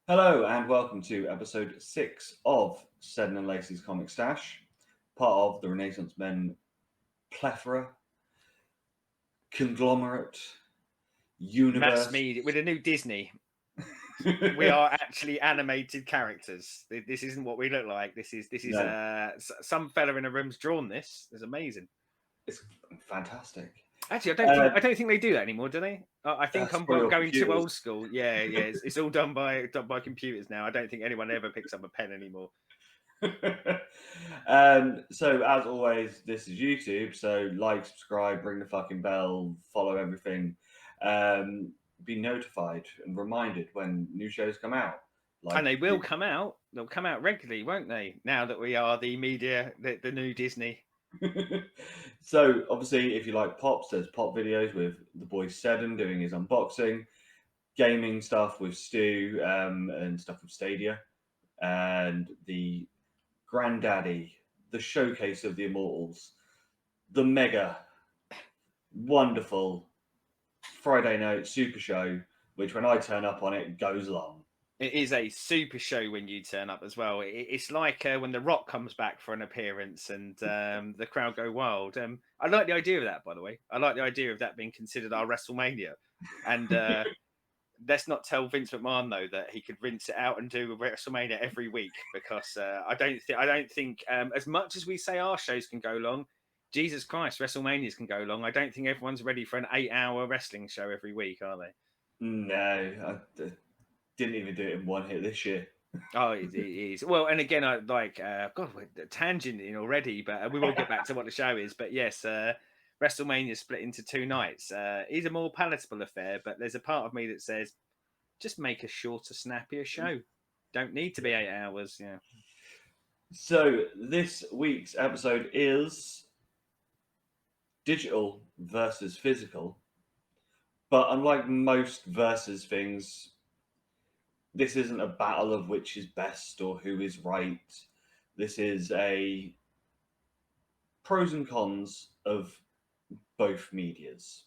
Hello and welcome to episode 6 of Seddon and Laceys Comic Stash, part of the Renaissance Men plethora, conglomerate, Mass universe. media with a new Disney. We are actually animated characters. This isn't what we look like. This is No, some fella in a room's drawn this. It's amazing. it's fantastic. Actually, Uh, I don't think they do that anymore, do they? I think that's I'm for your going too computers. old school. Yeah. It's all done by computers now. I don't think anyone ever picks up a pen anymore. So, as always, this is YouTube. So, like, subscribe, ring the fucking bell, follow everything. Um, be notified and reminded when new shows come out. And Like, they will come out. They'll come out regularly, won't they? Now that we are the media, the new Disney. So obviously, if you like pops, there's pop videos with the boy Seddon doing his unboxing, gaming stuff with Stu, and stuff with Stadia, and the granddaddy, the showcase of the immortals, the mega wonderful Friday night super show, which when I turn up on it goes long. It is a super show when you turn up as well. It's like when The Rock comes back for an appearance and the crowd go wild. I like the idea of that, by the way. I like the idea of that being considered our WrestleMania. And let's not tell Vince McMahon though that he could rinse it out and do WrestleMania every week because I don't think as much as we say our shows can go long, Jesus Christ, WrestleManias can go long. I don't think everyone's ready for an 8-hour wrestling show every week, are they? No, I didn't even do it in one hit this year. Oh, it is. Well, and again, I like, God, we're tangenting already, but we will get back to what the show is. But yes, WrestleMania split into 2 nights. Is a more palatable affair, but there's a part of me that says, just make a shorter, snappier show. Don't need to be 8 hours. Yeah. So this week's episode is digital versus physical. But unlike most versus things, this isn't a battle of which is best or who is right. This is a pros and cons of both medias.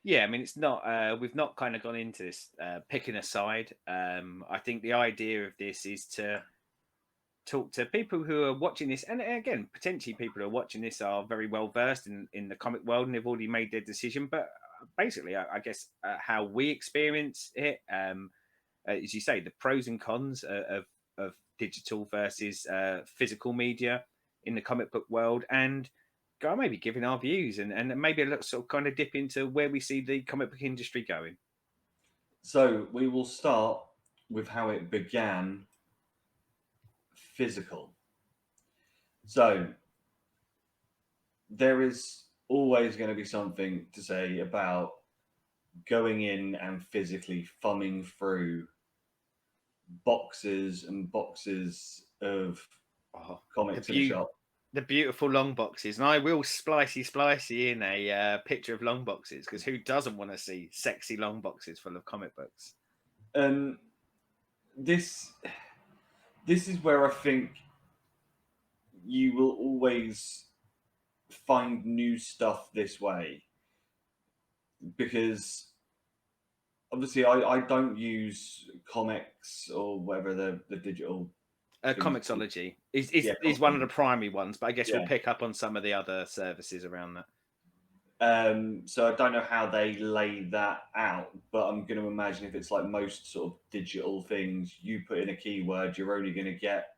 Yeah, I mean, it's not. We've not kind of gone into this picking a side. I think the idea of this is to talk to people who are watching this, and again, potentially people who are watching this are very well versed in the comic world and they've already made their decision. But basically, I guess how we experience it, as you say, the pros and cons of digital versus physical media in the comic book world, and go maybe giving our views and maybe a little sort of kind of dip into where we see the comic book industry going. So we will start with how it began physical. So there is always going to be something to say about going in and physically thumbing through boxes and boxes of Oh, the comics in a beauty. shop. The beautiful long boxes, and I will splicey in a picture of long boxes because who doesn't want to see sexy long boxes full of comic books? And this this is where I think you will always find new stuff this way because obviously I don't use comics or whatever the digital things. Comixology Yeah, is one of the primary ones, but I guess we'll yeah. pick up on some of the other services around that. So I don't know how they lay that out, but I'm going to imagine if it's like most sort of digital things, you put in a keyword, you're only going to get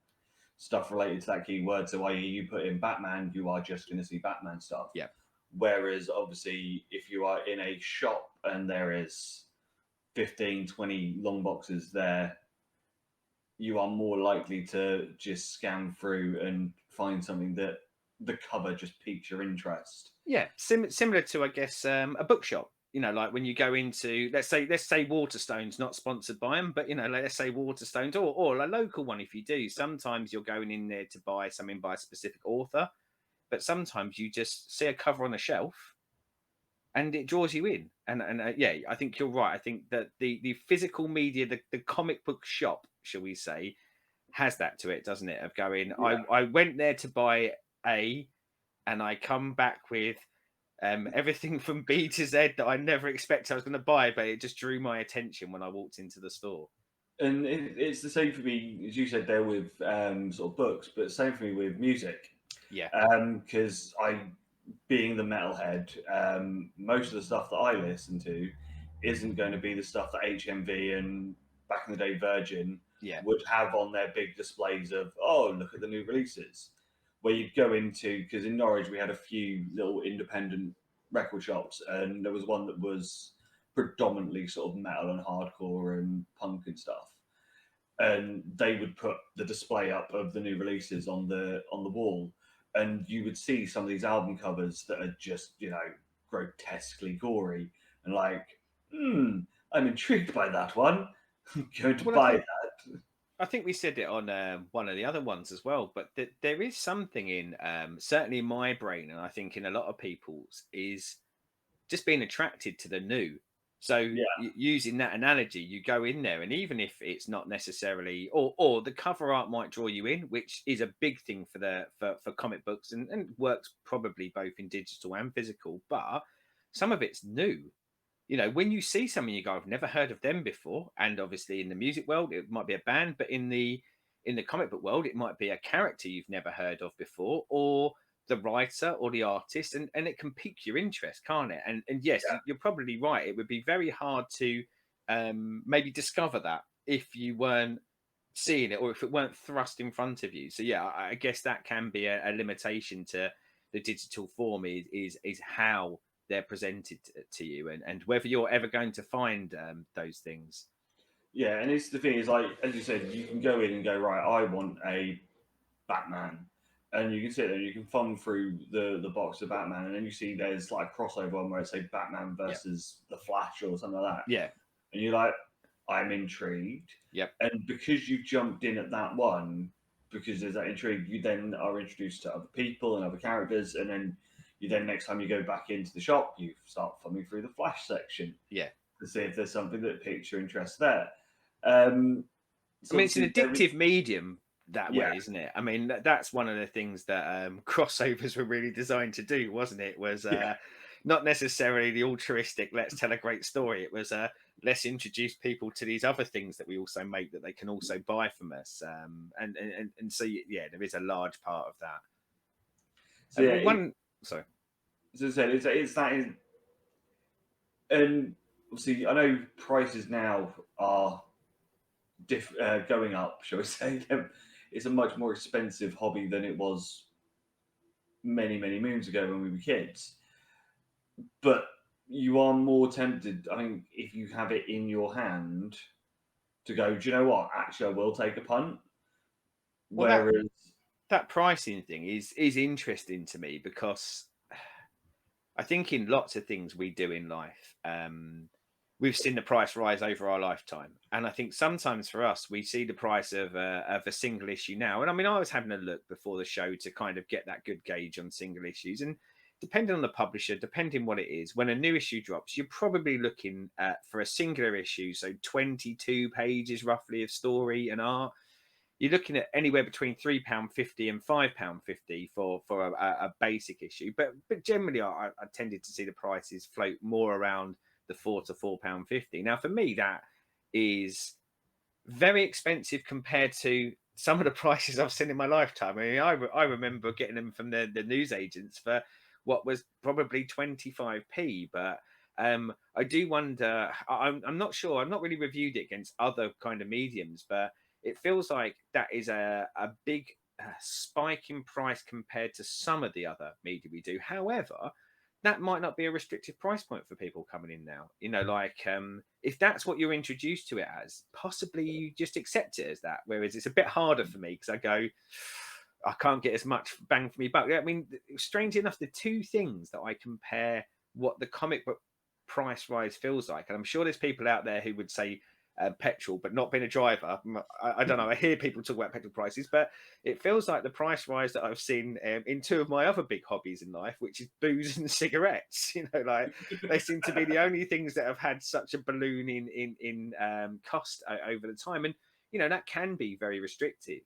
stuff related to that keyword. So, i.e., you put in Batman, you are just going to see Batman stuff. Yeah, Whereas, obviously, if you are in a shop and there is 15, 20 long boxes there, you are more likely to just scan through and find something that the cover just piques your interest. yeah, similar to I guess a bookshop. You know, like when you go into let's say Waterstones, not sponsored by them, but you know, let's say Waterstones or a local one. If you do, sometimes you're going in there to buy something by a specific author, but sometimes you just see a cover on a shelf and it draws you in. And yeah, I think you're right. I think that the physical media, the comic book shop, shall we say, has that to it, doesn't it? Of going, Yeah. I went there to buy A, and I come back with everything from B to Z that I never expected I was going to buy, but it just drew my attention when I walked into the store. And it's the same for me, as you said there, with sort of books, but same for me with music. Yeah, Because I, being the metalhead, most of the stuff that I listen to isn't going to be the stuff that HMV and back in the day Virgin yeah, would have on their big displays of, oh, look at the new releases. Where you'd go into, because in Norwich we had a few little independent record shops, and there was one that was predominantly sort of metal and hardcore and punk and stuff, and they would put the display up of the new releases on the wall, and you would see some of these album covers that are just, grotesquely gory, and like, hmm, I'm intrigued by that one. I'm going to well, I buy think that. I think we said it on one of the other ones as well, but there is something in certainly in my brain, and I think in a lot of people's, is just being attracted to the new. So Yeah, using that analogy, you go in there, and even if it's not necessarily, or the cover art might draw you in, which is a big thing for for comic books, and works probably both in digital and physical, but some of it's new. When you see something, you go, I've never heard of them before. And obviously in the music world, it might be a band, but in the comic book world, it might be a character you've never heard of before, or the writer or the artist, and it can pique your interest, can't it? And yes, yeah, you're probably right. It would be very hard to maybe discover that if you weren't seeing it, or if it weren't thrust in front of you. So yeah, I guess that can be a limitation to the digital form, is how they're presented to you, and whether you're ever going to find those things. yeah. And it's the thing is, like as you said, you can go in and go, right, I want a Batman, and you can sit there and you can thumb through the box of Batman, and then you see there's like a crossover one where it's say Batman Yep. versus the Flash or something like that, Yeah. and you're like, I'm intrigued. Yep. And because you jumped in at that one, because there's that intrigue, you then are introduced to other people and other characters, and then you then next time you go back into the shop, you start thumbing through the Flash section Yeah. to see if there's something that piques your interest there. Um, I so mean, it's an obviously, addictive medium that yeah, way, isn't it? I mean, that's one of the things that crossovers were really designed to do, wasn't it? Was yeah, not necessarily the altruistic, let's tell a great story. It was let's introduce people to these other things that we also make that they can also buy from us. And so yeah, there is a large part of that. so yeah, One, sorry. as I said, it's that is, and obviously I know prices now are going up, shall we say? It's a much more expensive hobby than it was many, many moons ago when we were kids. But you are more tempted, I think, if you have it in your hand to go, do you know what? Actually, I will take a punt. Well, that Whereas, that pricing thing is interesting to me, because I think in lots of things we do in life, we've seen the price rise over our lifetime, and I think sometimes for us, we see the price of a single issue now. And I mean, I was having a look before the show to kind of get that good gauge on single issues, and depending on the publisher, depending what it is, when a new issue drops, you're probably looking at, for a singular issue, so 22 pages roughly of story and art, you're looking at anywhere between £3.50 and £5.50 for a basic issue. But generally, I tended to see the prices float more around the £4 to £4.50. Now, for me, that is very expensive compared to some of the prices I've seen in my lifetime. I mean, I remember getting them from the news agents for what was probably 25p, but I do wonder. I'm not sure. I've not really reviewed it against other kind of mediums, but it feels like that is a big spike in price compared to some of the other media we do. However, that might not be a restrictive price point for people coming in now. Like if that's what you're introduced to it as, possibly you just accept it as that. Whereas it's a bit harder for me, because I go, I can't get as much bang for me buck. I mean, strange enough, the two things that I compare what the comic book price rise feels like, and I'm sure there's people out there who would say petrol, but not being a driver. I don't know. I hear people talk about petrol prices, but it feels like the price rise that I've seen in two of my other big hobbies in life, which is booze and cigarettes. Like they seem to be the only things that have had such a balloon in cost over the time, and that can be very restrictive.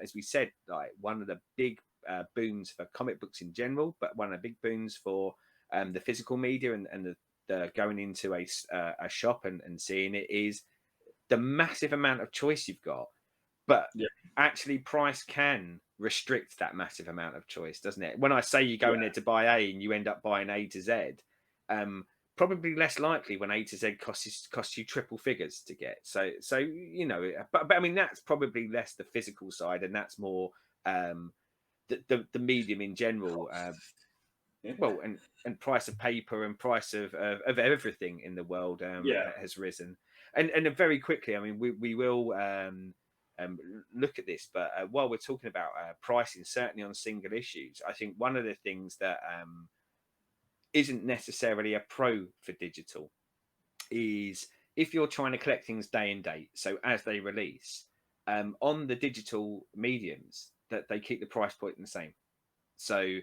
As we said, like one of the big boons for comic books in general, but one of the big boons for the physical media and the going into a shop and seeing it is the massive amount of choice you've got, but Yeah. actually price can restrict that massive amount of choice, doesn't it? When I say you go Yeah. in there to buy A and you end up buying A to Z, probably less likely when A to Z costs you triple figures to get. So but I mean that's probably less the physical side, and that's more the medium in general. Costs. Yeah. Well, and price of paper and price of everything in the world Yeah. has risen, and very quickly. I mean, we will um, look at this, but while we're talking about pricing, certainly on single issues, I think one of the things that isn't necessarily a pro for digital is if you're trying to collect things day and date, so as they release on the digital mediums, that they keep the price point the same. So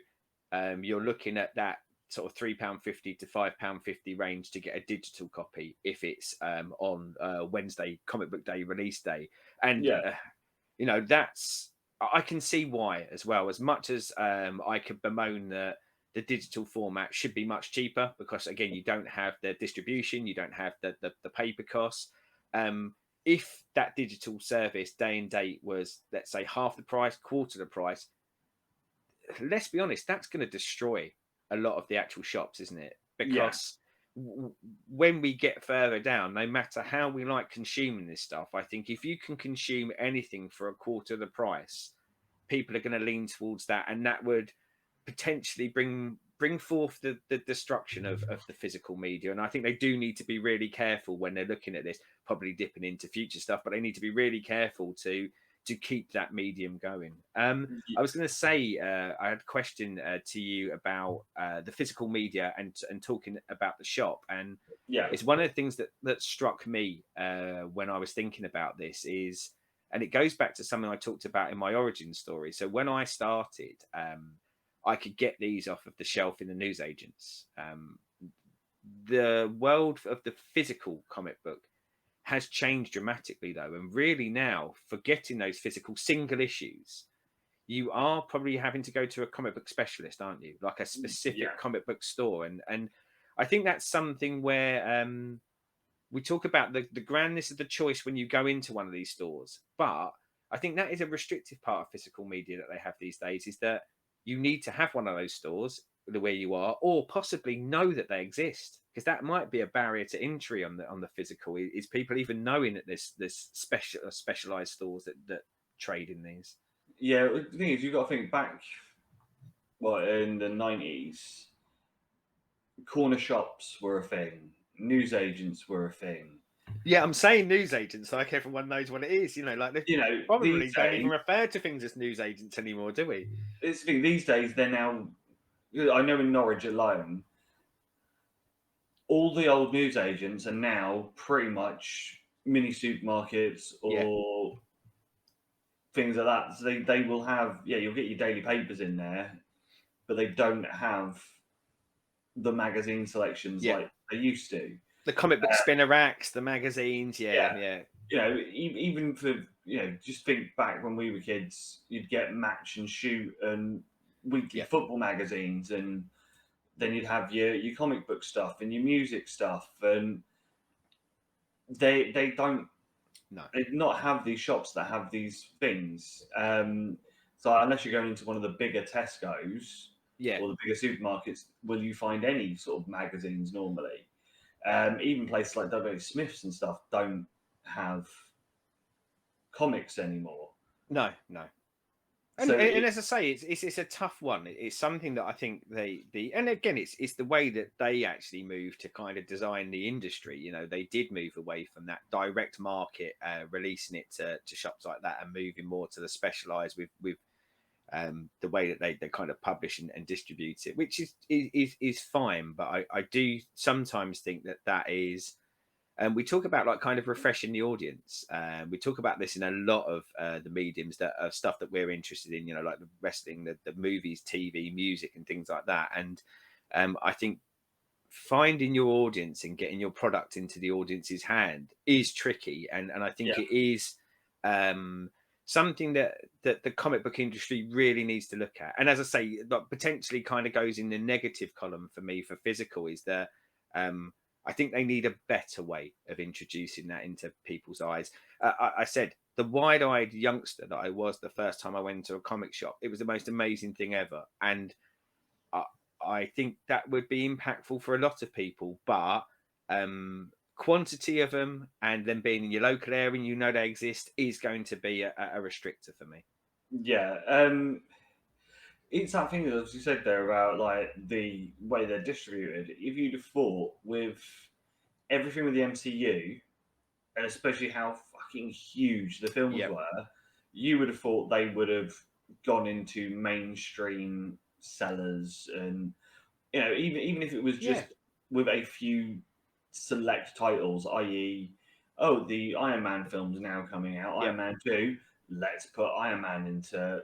you're looking at that sort of £3.50 to £5.50 range to get a digital copy if it's on Wednesday, comic book day, release day. And, Yeah. that's, I can see why as well. As much as I could bemoan that the digital format should be much cheaper because, again, you don't have the distribution, you don't have the paper costs. If that digital service day and date was, let's say, half the price, quarter the price, let's be honest, that's going to destroy a lot of the actual shops, isn't it? Yeah. Because when we get further down, no matter how we like consuming this stuff, I think if you can consume anything for a quarter of the price, people are going to lean towards that, and that would potentially bring forth the destruction of the physical media. And I think they do need to be really careful when they're looking at this, probably dipping into future stuff, but they need to be really careful to keep that medium going. I was going to say, I had a question to you about the physical media and talking about the shop. And Yeah. it's one of the things that struck me when I was thinking about this is, and it goes back to something I talked about in my origin story. So when I started, I could get these off of the shelf in the newsagents. The world of the physical comic book has changed dramatically, though, and really now, for getting those physical single issues, you are probably having to go to a comic book specialist, aren't you? Like a Yeah. specific comic book store, and I think that's something where we talk about the grandness of the choice when you go into one of these stores, but I think that is a restrictive part of physical media that they have these days, is that you need to have one of those stores the way you are, or possibly know that they exist, because that might be a barrier to entry on the physical. Is people even knowing that this specialized stores that trade in these? Yeah. The thing is, you've got to think back. Well, in the 90s, corner shops were a thing. News agents were a thing. Yeah, I'm saying news agents like everyone knows what it is. Like they These probably don't even days, refer to things as news agents anymore, do we? it's the thing. These days, they're now. I know in Norwich alone, all the old news agents are now pretty much mini supermarkets Yeah, or things like that. So they will have, yeah, you'll get your daily papers in there, but they don't have the magazine selections yeah. like they used to. The comic book spinner racks, the magazines. Yeah, Yeah, yeah, even for just think back when we were kids, you'd get Match and Shoot and weekly yeah. football magazines, and then you'd have your comic book stuff and your music stuff, and they don't No. they not have these shops that have these things. So unless you're going into one of the bigger Tesco's Yeah. or the bigger supermarkets, will you find any sort of magazines normally? Even places like W. Smith's and stuff don't have comics anymore. No, no. And, So and and as I say, it's a tough one. It's something that I think and again, it's the way that they actually moved to kind of design the industry. They did move away from that direct market, releasing it to shops like that, and moving more to the specialized with the way that they kind of publish and distribute it, which is fine. But I do sometimes think that is. And we talk about like kind of refreshing the audience. We talk about this in a lot of the mediums that are stuff that we're interested in, like the wrestling, the movies, TV, music, and things like that. And I think finding your audience and getting your product into the audience's hand is tricky. And I think yeah, it is something that the comic book industry really needs to look at. And as I say, that potentially kind of goes in the negative column for me for physical is that I think they need a better way of introducing that into people's eyes. I said the wide-eyed youngster that I was the first time I went to a comic shop, it was the most amazing thing ever, and I, I think that would be impactful for a lot of people. But quantity of them and them being in your local area and you know they exist is going to be a restrictor for me. Yeah, it's that thing as you said there about like the way they're distributed. If you'd have thought with everything with the MCU, and especially how fucking huge the films Yep. were, you would have thought they would have gone into mainstream sellers, and even if it was Yeah. just with a few select titles, i.e., oh, the Iron Man film's now coming out, Iron Yep. Man 2. Let's put Iron Man into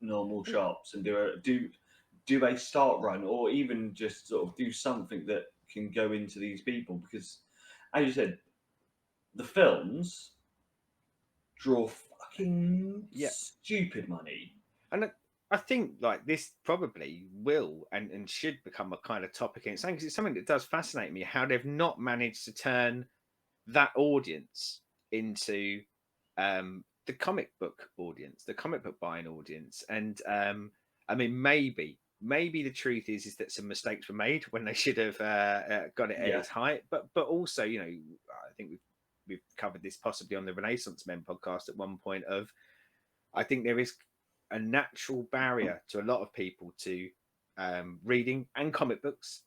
normal And shops and do a start run, or even just sort of do something that can go into these people, because as you said, the films draw fucking yeah. stupid money. And I think like this probably will and should become a kind of topic in its own, because it's something that does fascinate me how they've not managed to turn that audience into the comic book audience, the comic book buying audience. And I mean, maybe the truth is that some mistakes were made when they should have got it at Yeah, its height. But also, you know, I think we've covered this possibly on the Renaissance Men podcast at one point. Of I think there is a natural barrier to a lot of people to reading and comic books.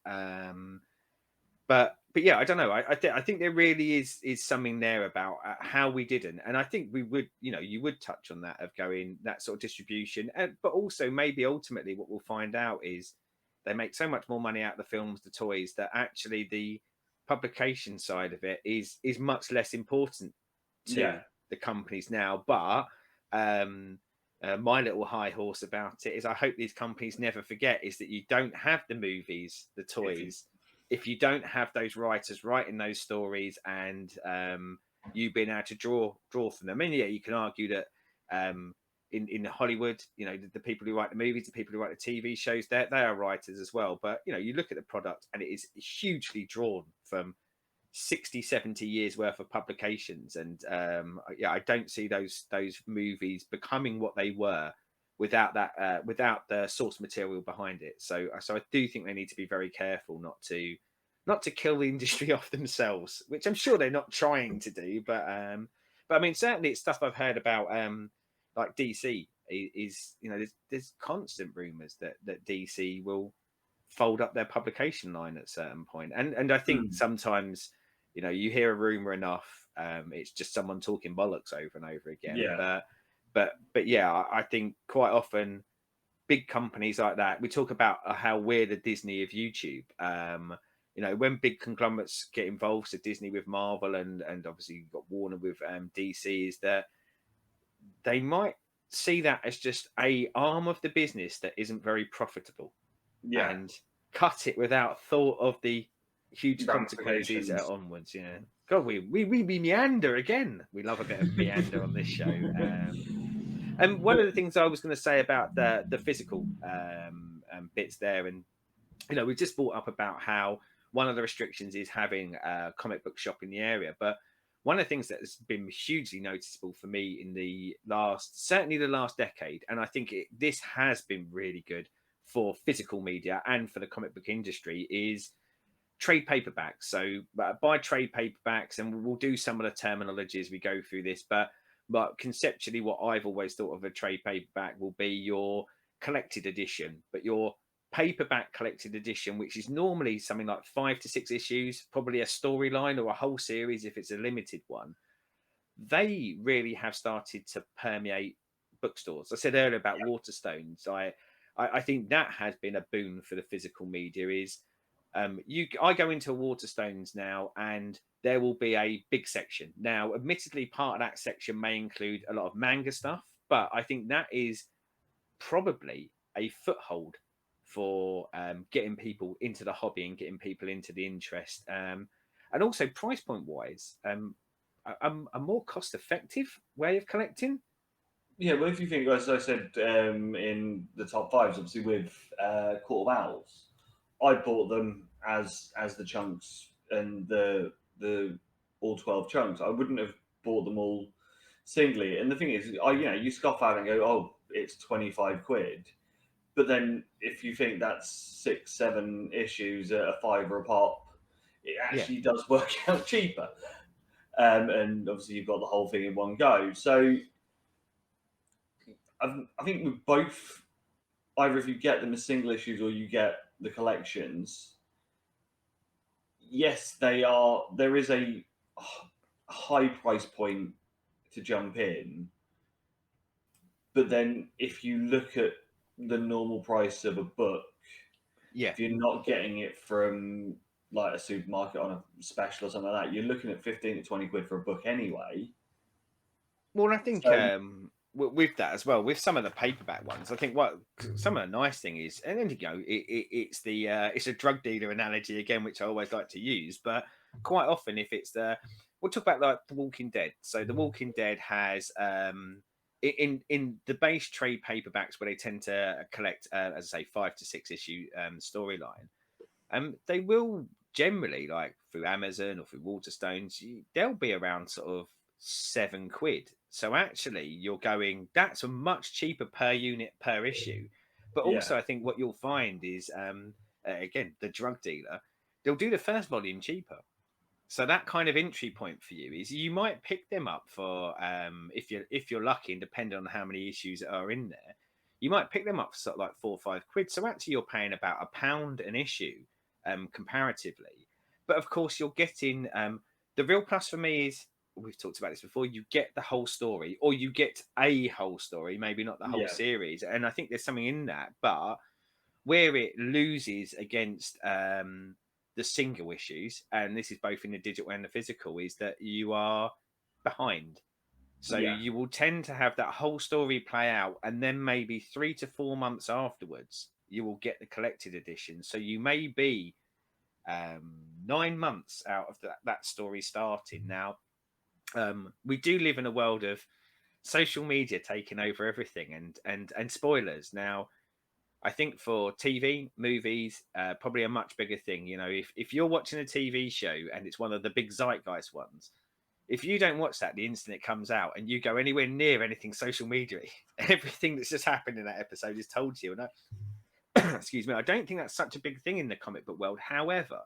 But yeah, I don't know. I think there really is something there about how we didn't, and I think we would, you know, you would touch on that of going that sort of distribution, but also maybe ultimately what we'll find out is they make so much more money out of the films, the toys, that actually the publication side of it is much less important yeah, to the companies now. But um, my little high horse about it is I hope these companies never forget is that you don't have the movies, the if you, toys, if you don't have those writers writing those stories and you being able to draw from them. And yeah, you can argue that in Hollywood, you know, the people who write the movies, the people who write the TV shows, they are writers as well. But you know, you look at the product and it is hugely drawn from 60, 70 years worth of publications. And yeah, I don't see those movies becoming what they were without that without the source material behind it. So I do think they need to be very careful not to kill the industry off themselves, which I'm sure they're not trying to do. But I mean, certainly it's stuff I've heard about like DC is, you know, there's constant rumors that DC will fold up their publication line at a certain point. And I think mm, sometimes, you know, you hear a rumor enough, it's just someone talking bollocks over and over again. yeah, But yeah, I think quite often big companies like that, we talk about how we're the Disney of YouTube. You know, when big conglomerates get involved, so Disney with Marvel and obviously you've got Warner with DC, is that they might see that as just a arm of the business that isn't very profitable yeah, and cut it without thought of the huge consequences ramifications. onwards. Yeah. God, we meander again. We love a bit of meander on this show. And one But of the things I was going to say about the physical bits there, and you know, we just brought up about how one of the restrictions is having a comic book shop in the area, but one of the things that has been hugely noticeable for me in certainly the last decade, and I think this has been really good for physical media and for the comic book industry, is trade paperbacks. So buy trade paperbacks, and we'll do some of the terminology as we go through this, but conceptually what I've always thought of a trade paperback will be your collected edition, but your paperback collected edition, which is normally something like 5 to 6 issues, probably a storyline or a whole series if it's a limited one. They really have started to permeate bookstores. I said earlier about Waterstones. I think that has been a boon for the physical media. Is I go into Waterstones now, and there will be a big section. Now, admittedly, part of that section may include a lot of manga stuff, but I think that is probably a foothold for getting people into the hobby and getting people into the interest. And also, price point wise, a more cost effective way of collecting. yeah, well, if you think, as I said, in the top fives, obviously with Court of Owls, I bought them as the chunks and the all 12 chunks, I wouldn't have bought them all singly. And the thing is, you scoff at it and go, oh, it's 25 quid. But then if you think that's 6, 7 issues at a fiver a pop, it Yeah. actually does work out cheaper. And obviously you've got the whole thing in one go. So I think with both, either if you get them as single issues or you get the collections, yes, they are. There is a high price point to jump in, but then if you look at the normal price of a book, Yeah. if you're not getting it from like a supermarket on a special or something like that, you're looking at 15 to 20 quid for a book anyway. Well, I think So with that as well, with some of the paperback ones, I think what some of the nice thing is, and then it's a drug dealer analogy again, which I always like to use, but quite often if it's we'll talk about like The Walking Dead. So The Walking Dead has in the base trade paperbacks where they tend to collect, as I say, 5 to 6 issue storyline. They will generally, like through Amazon or through Waterstones, they'll be around sort of 7 quid. So actually, you're going, that's a much cheaper per unit per issue. But yeah, also, I think what you'll find is, again, the drug dealer, they'll do the first volume cheaper. So that kind of entry point for you is you might pick them up for if you're lucky and depending on how many issues are in there, you might pick them up for sort of like 4 or 5 quid. So actually you're paying about £1 an issue comparatively. But of course you're getting the real plus for me is we've talked about this before, you get the whole story or you get a whole story, maybe not the whole yeah, series. And I think there's something in that, but where it loses against the single issues, and this is both in the digital and the physical, is that you are behind. So yeah, you will tend to have that whole story play out, and then maybe 3 to 4 months afterwards, you will get the collected edition. So you may be 9 months out of that story starting. Now, we do live in a world of social media taking over everything and spoilers. Now, I think for TV, movies, probably a much bigger thing. You know, if you're watching a TV show and it's one of the big zeitgeist ones, if you don't watch that the instant it comes out and you go anywhere near anything social media, everything that's just happened in that episode is told to you. And excuse me, I don't think that's such a big thing in the comic book world. However,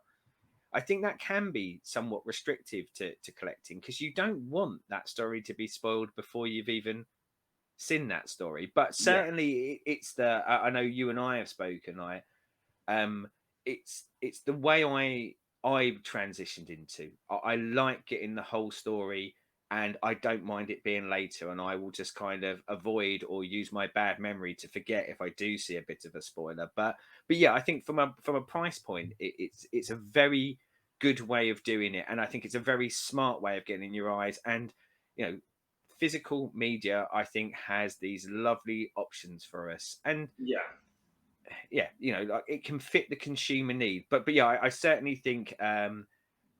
I think that can be somewhat restrictive to collecting because you don't want that story to be spoiled before you've even seen that story. But yeah, certainly, it's the I know you and I have spoken. Um, it's the way I transitioned into. I like getting the whole story, and I don't mind it being later. And I will just kind of avoid or use my bad memory to forget if I do see a bit of a spoiler. But yeah, I think from a price point, it's a very good way of doing it, and I think it's a very smart way of getting in your eyes. And you know, physical media, I think, has these lovely options for us. And yeah, yeah, like it can fit the consumer need. But yeah, I certainly think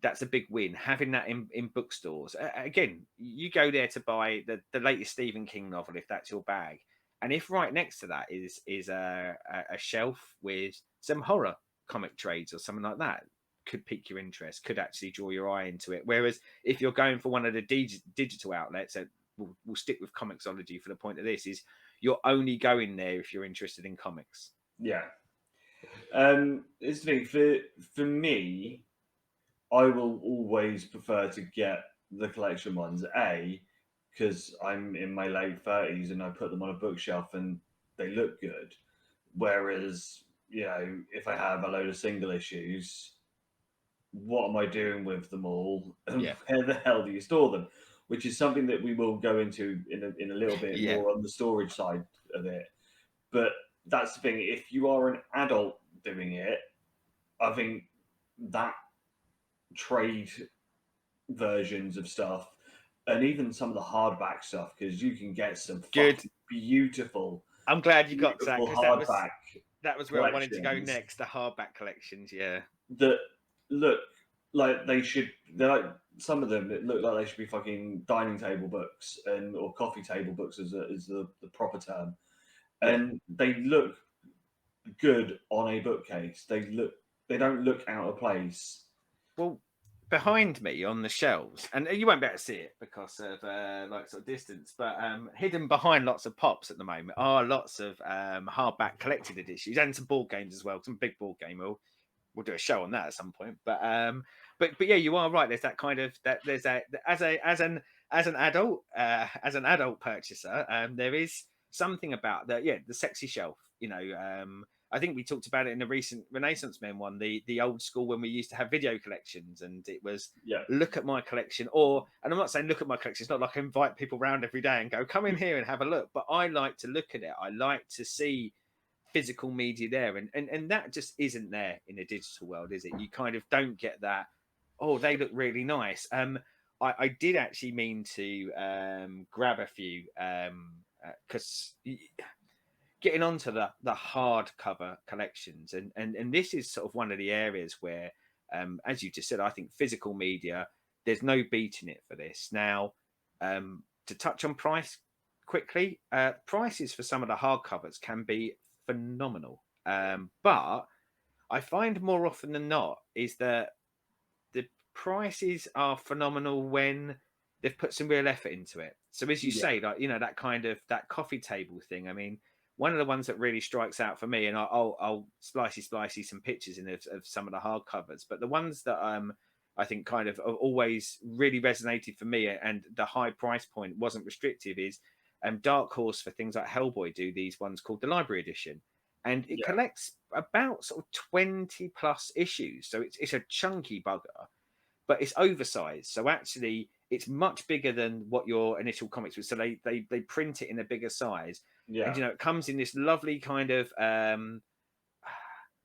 that's a big win having that in bookstores. Again, you go there to buy the latest Stephen King novel if that's your bag, and if right next to that is a shelf with some horror comic trades or something like that, could pique your interest, could actually draw your eye into it. Whereas if you're going for one of the digital outlets, we'll stick with Comixology for the point of this, is you're only going there if you're interested in comics. yeah. It's the thing for me. I will always prefer to get the collection ones. Because I'm in my late 30s and I put them on a bookshelf and they look good. Whereas, if I have a load of single issues, what am I doing with them all? And Yeah, where the hell do you store them? Which is something that we will go into in a little bit yeah, more on the storage side of it. But that's the thing. If you are an adult doing it, I think that trade versions of stuff and even some of the hardback stuff because you can get some good. fucking beautiful, I'm glad you got to that beautiful because hardback that was where I wanted to go collections next. The hardback collections, yeah, that look like they should. They're like some of them that look like they should be fucking dining table books or coffee table books is the proper term, yeah. and they look good on a bookcase. They don't look out of place. Well, behind me on the shelves, and you won't be able to see it because of like sort of distance, but hidden behind lots of pops at the moment are lots of hardback collected editions and some board games as well. Some big board game. We'll do a show on that at some point. But yeah, you are right. There's that kind of that. There's that as an adult as an adult purchaser, there is something about the the sexy shelf. I think we talked about it in the recent Renaissance Men one, the old school when we used to have video collections, and it was Yeah, look at my collection, and I'm not saying look at my collection. It's not like I invite people around every day and go come in here and have a look, but I like to look at it. I like to see physical media there, and that just isn't there in a digital world, is it? You kind of don't get that. Oh, they look really nice. I did actually mean to grab a few because getting onto the hardcover collections, and this is sort of one of the areas where, as you just said, I think physical media, there's no beating it for this. Now, to touch on price quickly, prices for some of the hardcovers can be phenomenal, but I find more often than not is that the prices are phenomenal when they've put some real effort into it. So as you yeah, say, like that kind of that coffee table thing. I mean, one of the ones that really strikes out for me, and I'll splicey some pictures in of some of the hardcovers, but the ones that I think kind of have always really resonated for me, and the high price point wasn't restrictive, is Dark Horse for things like Hellboy do these ones called the Library Edition, and it yeah, collects about sort of 20 plus issues, so it's a chunky bugger, but it's oversized. So actually, it's much bigger than what your initial comics was. So they print it in a bigger size, and yeah, it comes in this lovely kind of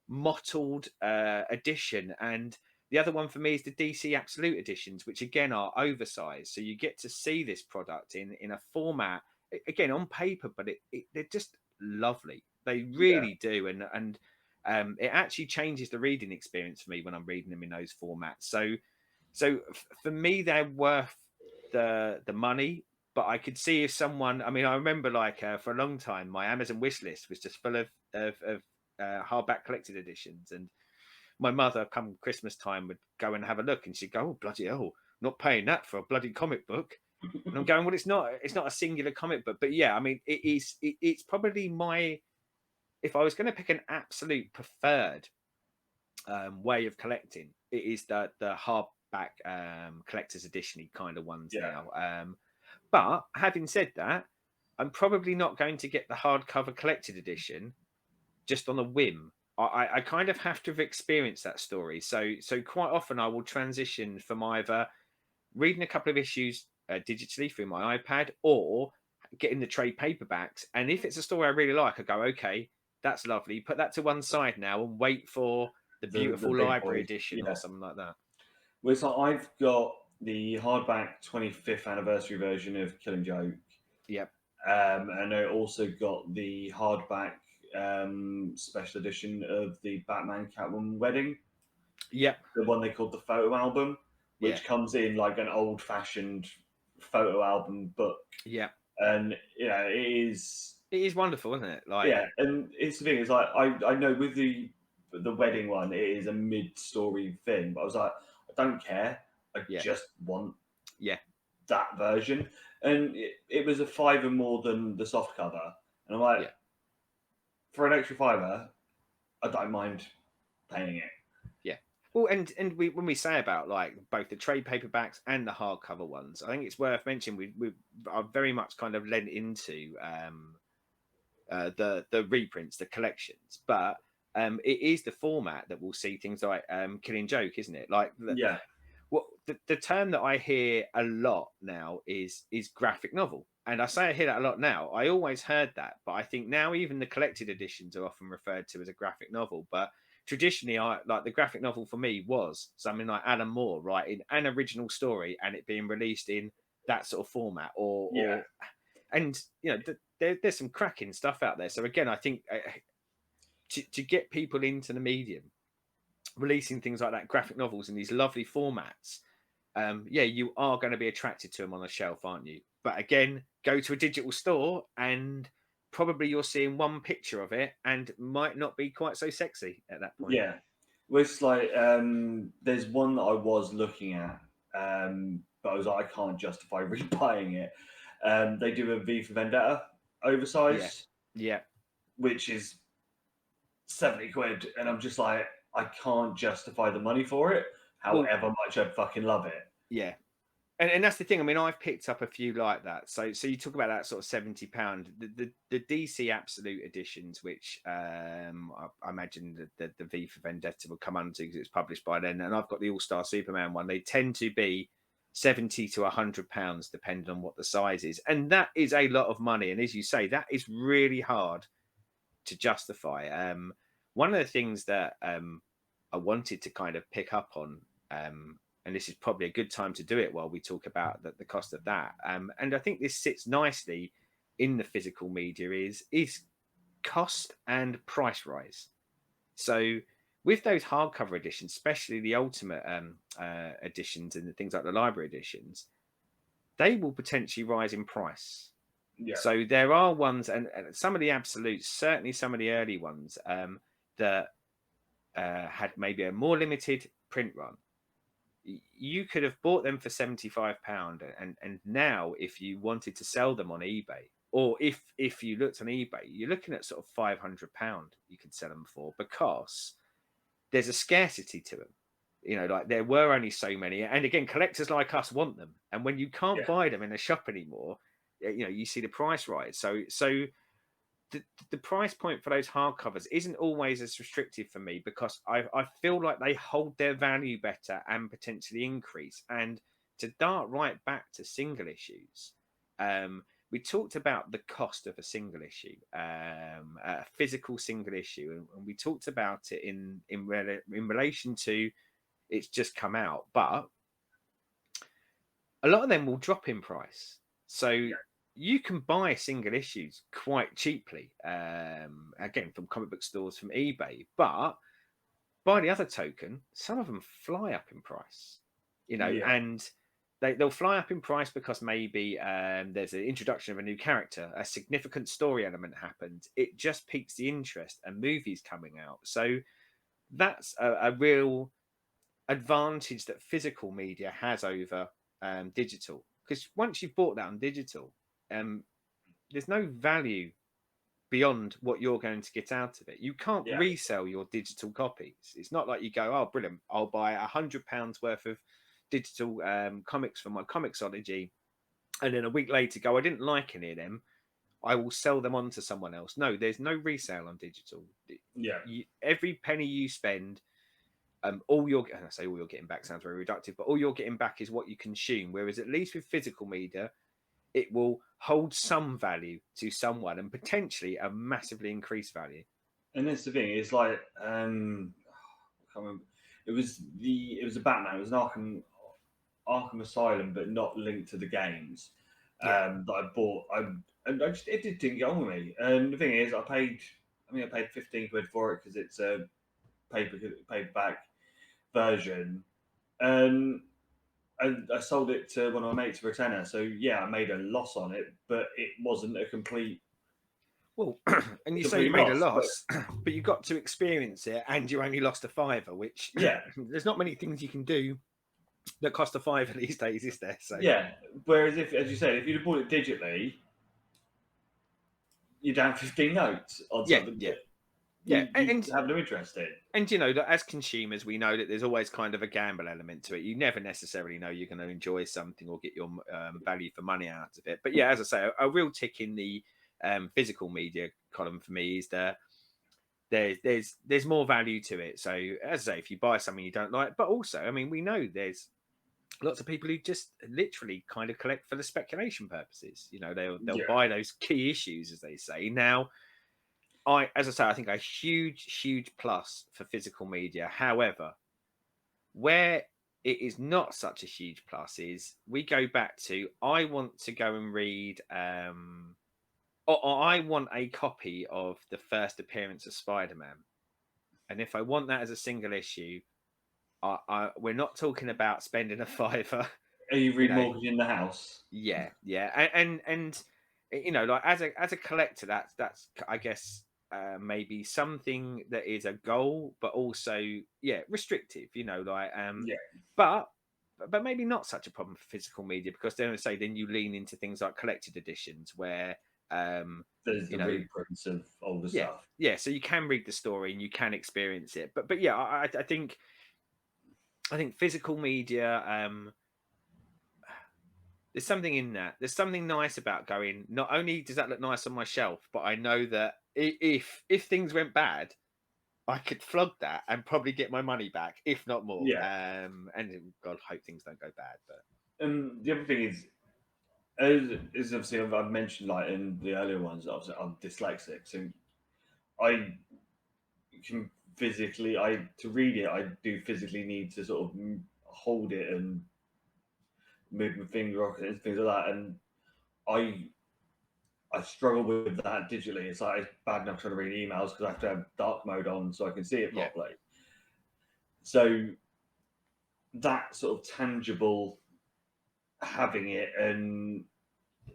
mottled edition. And the other one for me is the DC Absolute editions, which again are oversized. So you get to see this product in a format again on paper, but they're just lovely. They yeah, really do, and it actually changes the reading experience for me when I'm reading them in those formats. So for me, they're worth the money. But I could see if someone, I mean, I remember like for a long time, my Amazon wish list was just full of hardback collected editions, and my mother, come Christmas time, would go and have a look, and she'd go, "Oh bloody hell, not paying that for a bloody comic book." And I'm going, "Well, it's not a singular comic book, but yeah, I mean, it's probably my, if I was going to pick an absolute preferred way of collecting, it is the hardback collector's edition kind of ones yeah, now. But having said that, I'm probably not going to get the hardcover collected edition just on a whim. I kind of have to have experienced that story. So quite often I will transition from either reading a couple of issues digitally through my iPad or getting the trade paperbacks. And if it's a story I really like, I go, okay, that's lovely. Put that to one side now and wait for the the beautiful big library boys. edition or Yeah. something like that. Well, so I've got the hardback 25th anniversary version of Killing Joke, Yep. and I also got the hardback special edition of the Batman Catwoman Wedding, Yep. the one they called the photo album, Yeah. which comes in like an old fashioned photo album book. Yeah. And it is, It is wonderful, isn't it? Like, yeah. And it's the thing is like I know with the wedding one, it is a mid story thing, but I was like, I don't care. I yeah. just want Yeah. that version. And it was a fiver more than the soft cover. And I'm like, Yeah. for an extra fiver, I don't mind paying it. Yeah. Well, and we, when we say about like both the trade paperbacks and the hardcover ones, I think it's worth mentioning we are very much kind of led into the reprints, the collections, but it is the format that will see things like Killing Joke, isn't it? Like Yeah, what the term that I hear a lot now is graphic novel. And I say I hear that a lot now. I always heard that, but I think now even the collected editions are often referred to as a graphic novel. But traditionally, I like the graphic novel for me was something like Alan Moore writing an original story and it being released in that sort of format, yeah, and there's some cracking stuff out there. So again, I think to get people into the medium, releasing things like that, graphic novels in these lovely formats, yeah, you are going to be attracted to them on a shelf, aren't you? But again, go to a digital store and probably you're seeing one picture of it and might not be quite so sexy at that point. yeah. It's like there's one that I was looking at, but I was like, I can't justify rebuying it. They do a V for Vendetta Yeah, oversized, yeah. which is 70 quid, and I'm just like, I can't justify the money for it, Well, however much I fucking love it. yeah. And that's the thing. I mean, I've picked up a few like that. So you talk about that sort of £70. The DC Absolute editions, which I imagine the V for Vendetta will come under because it's published by then, and I've got the All Star Superman one. They tend to be £70 to £100, depending on what the size is, and that is a lot of money. And as you say, that is really hard to justify. One of the things that I wanted to kind of pick up on, and this is probably a good time to do it while we talk about the cost of that. And I think this sits nicely in the physical media is cost and price rise. So with those hardcover editions, especially the ultimate editions and the things like the library editions, they will potentially rise in price. Yeah, So there are ones, and some of the absolutes, certainly some of the early ones, that had maybe a more limited print run. You could have bought them for £75, and now if you wanted to sell them on eBay, or if you looked on eBay, you're looking at sort of £500 you could sell them for, because there's a scarcity to them. You know, like there were only so many, and again, collectors like us want them, and when you can't yeah, buy them in a shop anymore, you know, you see the price rise. So the price point for those hardcovers isn't always as restrictive for me, because I feel like they hold their value better and potentially increase. And to dart right back to single issues, we talked about the cost of a single issue, a physical single issue, and we talked about it in relation to it's just come out, but a lot of them will drop in price. So you can buy single issues quite cheaply, again, from comic book stores, from eBay. But by the other token, some of them fly up in price, you know, yeah. and they'll fly up in price because maybe there's an introduction of a new character, a significant story element happened. It just piques the interest, and movies coming out. So that's a real advantage that physical media has over digital, because once you've bought that on digital, um, there's no value beyond what you're going to get out of it. You can't Yeah. resell your digital copies. It's not like you go, oh brilliant, I'll buy £100 worth of digital comics from my Comixology, and then a week later go, I didn't like any of them, I will sell them on to someone else. No, there's no resale on digital. Yeah. Every penny you spend, all you're, and I say all you're getting back sounds very reductive, but all you're getting back is what you consume. Whereas at least with physical media, it will hold some value to someone, and potentially a massively increased value. And that's the thing. It's like I can't remember. It was a Batman. It was an Arkham Asylum, but not linked to the games. Yeah. That I bought. And I just, it didn't get on with me. And the thing is, I paid 15 quid for it because it's a paperback version, and I sold it to one of my mates for a tenner. So yeah, I made a loss on it, but it wasn't a Well, and you say you complete made a loss. But loss, but you got to experience it, and you only lost a fiver, which yeah, there's not many things you can do that cost a fiver these days, is there? So yeah. Whereas if, as you said, if you'd have bought it digitally, you'd have 15 notes on yeah, something yeah, that yeah, you have no interest in. and you know that as consumers, we know that there's always kind of a gamble element to it. You never necessarily know you're going to enjoy something or get your value for money out of it. But yeah, as I say, a real tick in the physical media column for me is that there's more value to it. So as I say, if you buy something you don't like, but also, I mean, we know there's lots of people who just literally kind of collect for the speculation purposes. You know, they'll Yeah, buy those key issues, as they say. Now, as I say, I think a huge plus for physical media. However, where it is not such a huge plus is we go back to, I want to go and read or I want a copy of the first appearance of Spider-Man. And if I want that as a single issue, we're not talking about spending a fiver, are you you know. remortgaging the house? Yeah, yeah, and you know, like as a collector, that's I guess maybe something that is a goal, but also restrictive. Like Yeah, but maybe not such a problem for physical media, because then I say then you lean into things like collected editions where there's you the know reprints of older yeah, stuff. yeah. So you can read the story and you can experience it. But yeah, I think physical media. There's something in that. There's something nice about going. Not only does that look nice on my shelf, but I know that if things went bad, I could flog that and probably get my money back, if not more. Yeah, And God, hope things don't go bad. But and the other thing is obviously I've mentioned like in the earlier ones, obviously I'm dyslexic, so I can physically, I to read it, I do physically need to sort of hold it and move my finger off it and things like that, and I I struggle with that digitally. It's like it's bad enough trying to read emails because I have to have dark mode on so I can see it yeah, properly. So that sort of tangible having it and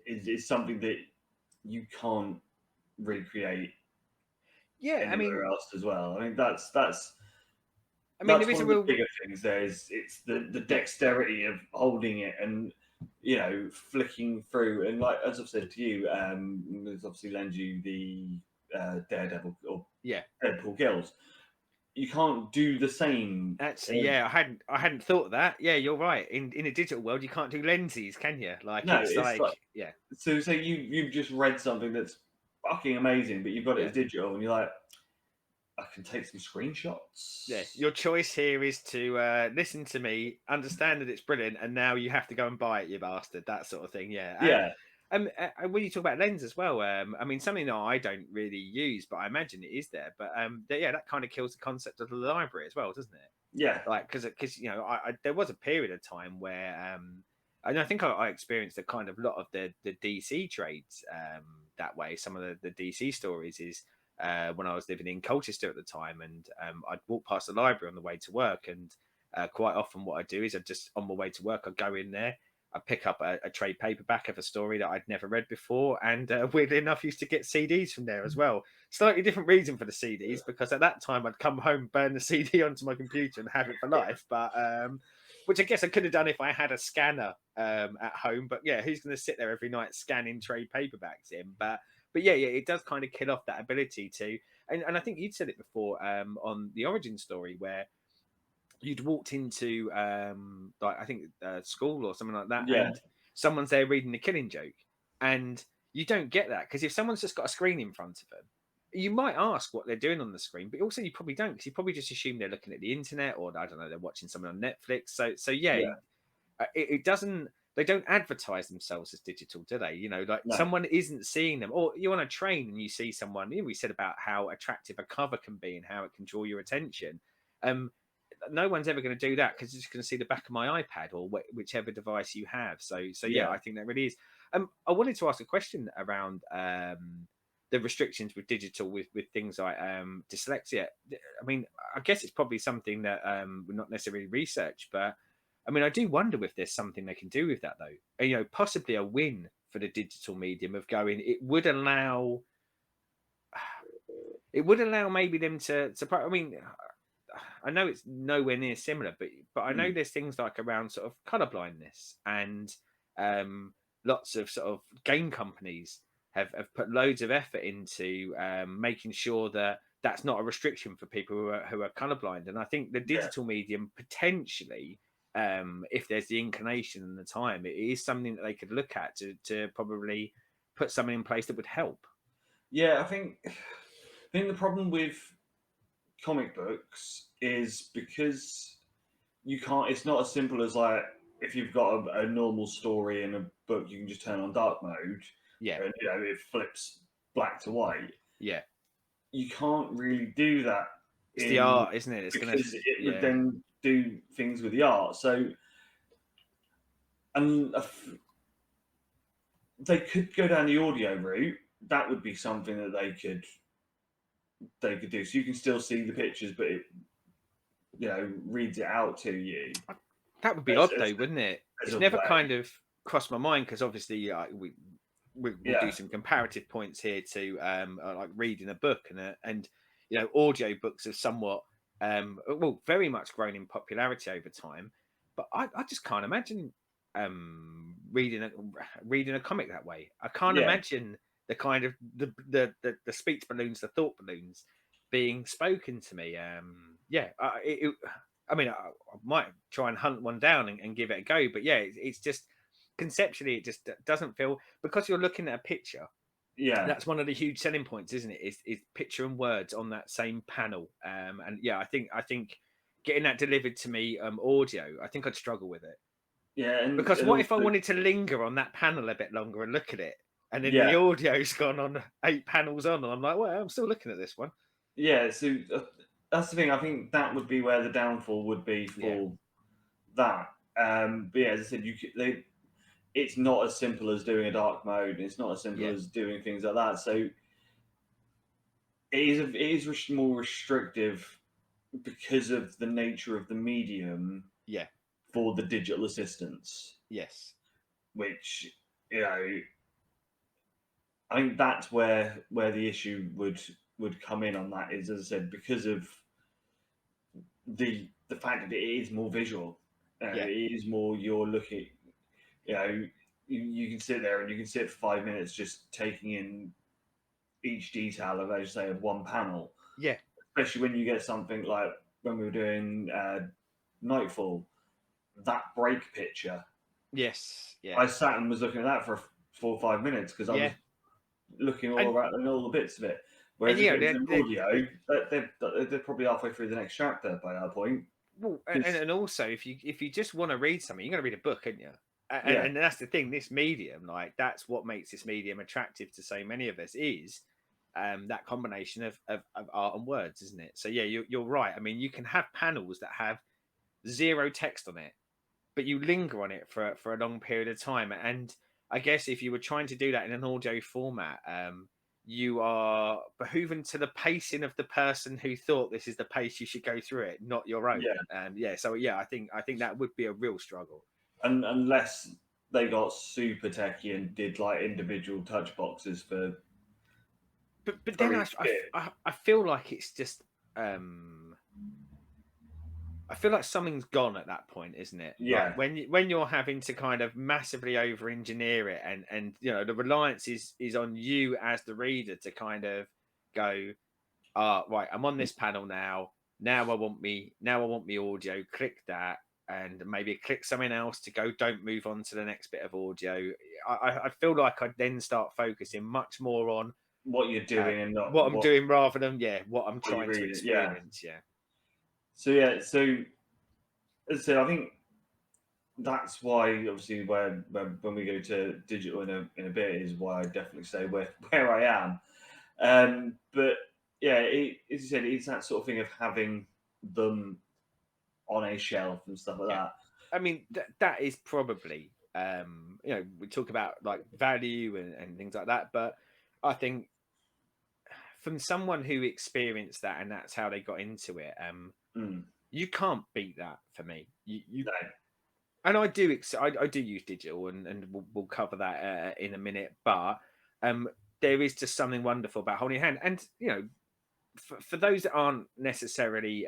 is something that you can't recreate yeah. I anywhere mean, else as well. I mean there that's is one a of the real bigger things. There is it's the yeah, dexterity of holding it and flicking through and like as I've said to you, this obviously lends you the Daredevil or yeah. Deadpool gills. You can't do the same. Actually, yeah, I hadn't thought of that. Yeah, you're right. In a digital world, you can't do lenses, can you? Like No, it's it's like like yeah, so. Say you've just read something that's fucking amazing, but you've got it yeah. as digital, and you're like, I can take some Yeah, screenshots. your choice here is to listen to me, understand that it's brilliant, and now you have to go and buy it, you bastard. That sort of thing. Yeah. Yeah, When you talk about lens as well, something that I don't really use, but I imagine it is there. But yeah, that kind of kills the concept of the library as well, doesn't it? yeah, Like because there was a period of time where and I think I experienced a kind of lot of the DC trades that way. Some of the DC stories is when I was living in Colchester at the time, and I'd walk past the library on the way to work, and quite often what I do is I just on my way to work I go in there. I pick up a trade paperback of a story that I'd never read before, and weirdly enough, used to get CDs from there as well. Slightly different reason for the CDs, because at that time I'd come home, burn the CD onto my computer, and have it for life. But which I guess I could have done if I had a scanner at home. But yeah, who's going to sit there every night scanning trade paperbacks in? But yeah, it does kind of kill off that ability to. And I think you'd said it before on the origin story where you'd walked into like I think school or something like that, yeah, and someone's there reading the Killing Joke, and you don't get that because if someone's just got a screen in front of them, you might ask what they're doing on the screen, but also you probably don't because you probably just assume they're looking at the internet or I don't know they're watching something on Netflix. So yeah, yeah. it doesn't. They don't advertise themselves as digital, do they? Like No, someone isn't seeing them, or you're on a train and you see someone. We said about how attractive a cover can be and how it can draw your attention. Um, no one's ever going to do that because you're just going to see the back of my iPad or whichever device you have. So yeah, yeah, I think that really is. I wanted to ask a question around the restrictions with digital with things like dyslexia. I mean, I guess it's probably something that we're not necessarily research, but I mean, I do wonder if there's something they can do with that though. And, possibly a win for the digital medium of going. It would allow maybe them to. I mean, I know it's nowhere near similar, but I know mm, there's things like around sort of color blindness and lots of sort of game companies have put loads of effort into making sure that that's not a restriction for people who are colorblind. And I think the yeah, digital medium potentially, if there's the inclination and the time, it is something that they could look at to probably put something in place that would help. yeah. I think the problem with comic books is because you can't. It's not as simple as like if you've got a normal story in a book, you can just turn on dark mode Yeah, and it flips black to white. yeah. You can't really do that It's the in art, isn't it? It's gonna, because it would yeah, then do things with the art. So, and they could go down the audio route. That would be something that they could do. So you can still see the pictures, but it reads it out to you that would be as odd though, wouldn't it? as It's a never way. kind of crossed my mind because obviously we we'll do Yeah, some comparative points here to like reading a book and audio books have somewhat well very much grown in popularity over time, but I just can't imagine reading a comic that way. I can't yeah, imagine the kind of the speech balloons, the thought balloons being spoken to me. I mean, I might try and hunt one down and give it a go, but yeah, it's just conceptually it just doesn't feel, because you're looking at a picture. yeah, That's one of the huge selling points, isn't it? Is picture and words on that same panel. And yeah, I think getting that delivered to me audio, I think I'd struggle with it. yeah, Because and what if I also, wanted to linger on that panel a bit longer and look at it, and then the yeah, audio's gone on 8 panels on, and I'm like, well, I'm still looking at this one. yeah. So that's the thing. I think that would be where the downfall would be Yeah, for that. But yeah, as I said, it's not as simple as doing a dark mode. It's not as simple yeah, as doing things like that. So it is more restrictive because of the nature of the medium yeah, for the digital assistants, yes, which you know, I think that's where the issue would come in on that is, as I said, because of the fact that it is more visual. yeah, It is more you're looking. You know, you can sit there and you can sit for 5 minutes just taking in each detail of, as you say, of one panel. yeah, Especially when you get something like when we were doing Nightfall, that break picture. yes, yeah, I sat and was looking at that for 4 or 5 minutes because I was yeah, looking all and around and all the bits of it. and Whereas if it was an they're audio, they're probably halfway through the next chapter by that point. well, Because and also if you just want to read something, you're going to read a book, aren't you? yeah, And that's the thing. This medium, like that's what makes this medium attractive to so many of us, is that combination of art and words, isn't it? So yeah, you're right. I mean, you can have panels that have zero text on it, but you linger on it for a long period of time. And I guess if you were trying to do that in an audio format, you are behooving to the pacing of the person who thought this is the pace you should go through it, not your own. yeah, And yeah, so yeah, I think that would be a real struggle. and unless they got super techy and did like individual touch boxes But for then each bit. I feel like it's just um I feel like something's gone at that point, isn't it? Like Yeah, when you're having to kind of massively over engineer it, and the reliance is on you as the reader to kind of go, right, I'm on this panel now. Now I want me audio. Click that, and maybe click something else to go. Don't move on to the next bit of audio. I feel like I then start focusing much more on what you're uh, doing and not what I'm doing rather than what I'm what you trying to read. Yeah. experience. Yeah, So yeah, so as I said, I think that's why obviously when we go to digital in a bit is why I definitely say where I am. But yeah, as you said, it's that sort of thing of having them on a shelf and stuff like yeah. that. I mean, that is probably we talk about like value and things like that, but I think from someone who experienced that and that's how they got into it, Mm, you can't beat that for me. You no, and I do use digital, and we'll cover that in a minute, but um there is just something wonderful about holding your hand. And for those that aren't necessarily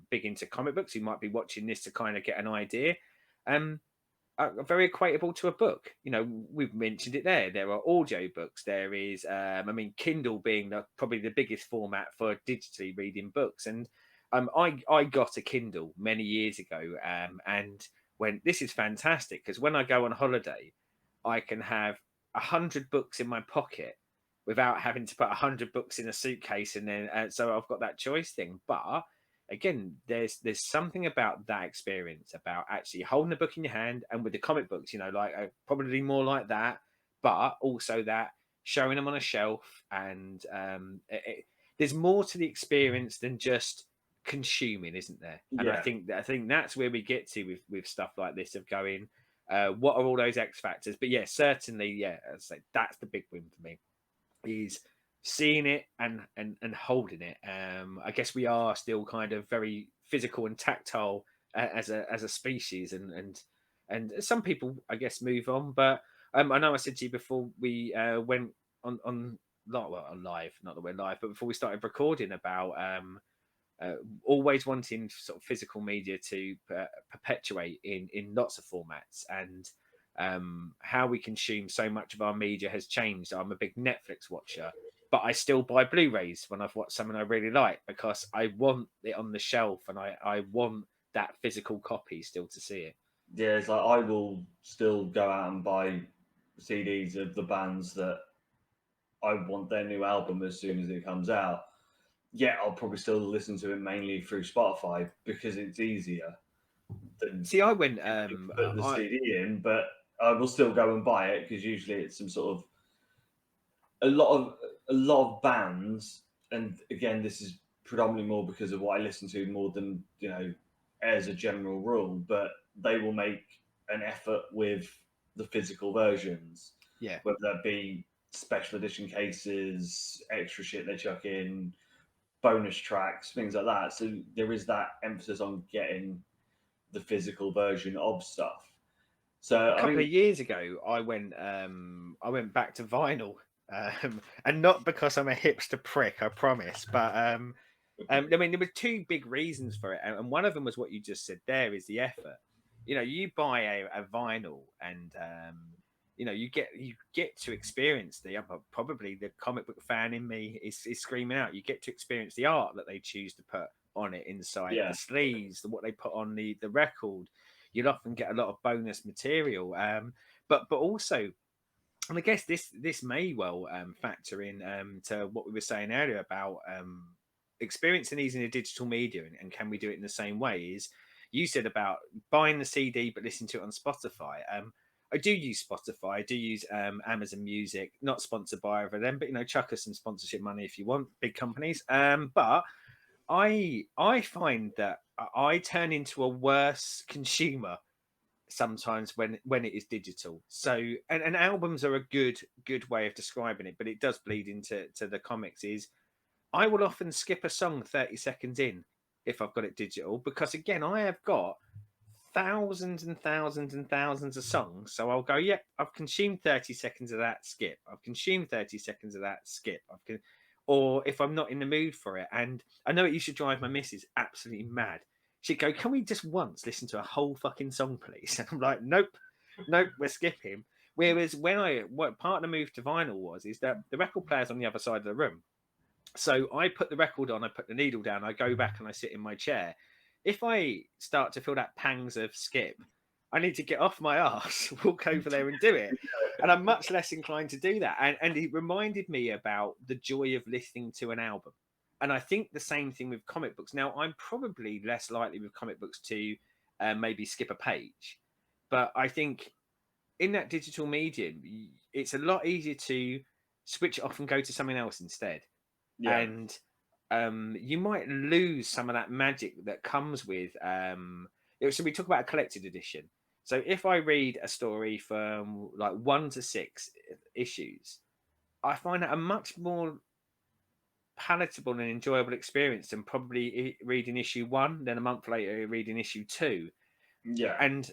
big into comic books, who might be watching this to kind of get an idea, um are very equatable to a book. We've mentioned it there. There are audio books. There is, I mean, Kindle being probably the biggest format for digitally reading books. And I got a Kindle many years ago, and when this is fantastic because when I go on holiday, I can have 100 books in my pocket without having to put 100 books in a suitcase, and then so I've got that choice thing. But again, there's something about that experience about actually holding a book in your hand, and with the comic books, like probably more like that, but also that showing them on a shelf, and there's more to the experience than just consuming, isn't there? And yeah, I think that's where we get to with stuff like this of going, what are all those X factors? But yeah, certainly, yeah, I'd say that's the big win for me, is seeing it and holding it. I guess we are still kind of very physical and tactile as a species, and some people I guess move on, but I know I said to you before we went on not well, on live, not that we're live, but before we started recording about always wanting sort of physical media to perpetuate in lots of formats, and how we consume so much of our media has changed. I'm a big Netflix watcher, but I still buy Blu-rays when I've watched something I really like because I want it on the shelf and I want that physical copy still to see it. Yeah, it's like I will still go out and buy CDs of the bands that I want their new album as soon as it comes out. Yeah, I'll probably still listen to it mainly through Spotify because it's easier than See, I went putting the I CD in, but I will still go and buy it because usually it's some sort of a lot of a lot of bands, and again, this is predominantly more because of what I listen to more than as a general rule. But they will make an effort with the physical versions, yeah. whether that be special edition cases, extra shit they chuck in, bonus tracks, things like that. So there is that emphasis on getting the physical version of stuff. A So I couple think, of years ago, I went back to vinyl, and not because I'm a hipster prick, I promise. But I mean, there were two big reasons for it, and one of them was what you just said. There is the effort. You know, you buy a vinyl, and you know, you get to experience the probably the comic book fan in me is screaming out. You get to experience the art that they choose to put on it inside yeah, the sleeves, what they put on the record. You'll often get a lot of bonus material, but also, and I guess this may well factor in to what we were saying earlier about experiencing these in a digital media, and can we do it in the same way? Is you said about buying the CD but listening to it on Spotify. I do use Spotify. I do use Amazon Music. Not sponsored by either of them, but chuck us some sponsorship money if you want, big companies. But I find that I turn into a worse consumer sometimes when it is digital. So and albums are a good way of describing it, but it does bleed into the comics. Is I will often skip a song 30 seconds in if I've got it digital, because again I have got thousands and thousands and thousands of songs. So I'll go, yep, I've consumed 30 seconds of that, skip. I've consumed 30 seconds of that, skip. Or if I'm not in the mood for it, and I know it used to drive my missus absolutely mad. She'd go, can we just once listen to a whole fucking song, please? And I'm like, nope, nope, we're skipping. Whereas what part of the move to vinyl is that the record player's on the other side of the room. So I put the record on, I put the needle down, I go back and I sit in my chair. If I start to feel that pangs of skip, I need to get off my ass, walk over there and do it. And I'm much less inclined to do that. And it reminded me about the joy of listening to an album. And I think the same thing with comic books. Now, I'm probably less likely with comic books to maybe skip a page. But I think in that digital medium, it's a lot easier to switch it off and go to something else instead. yeah, And you might lose some of that magic that comes with. So we talk about a collected edition. So if I read a story from like 1 to 6 issues, I find that a much more palatable and enjoyable experience than probably reading issue 1, then a month later reading issue 2. yeah, And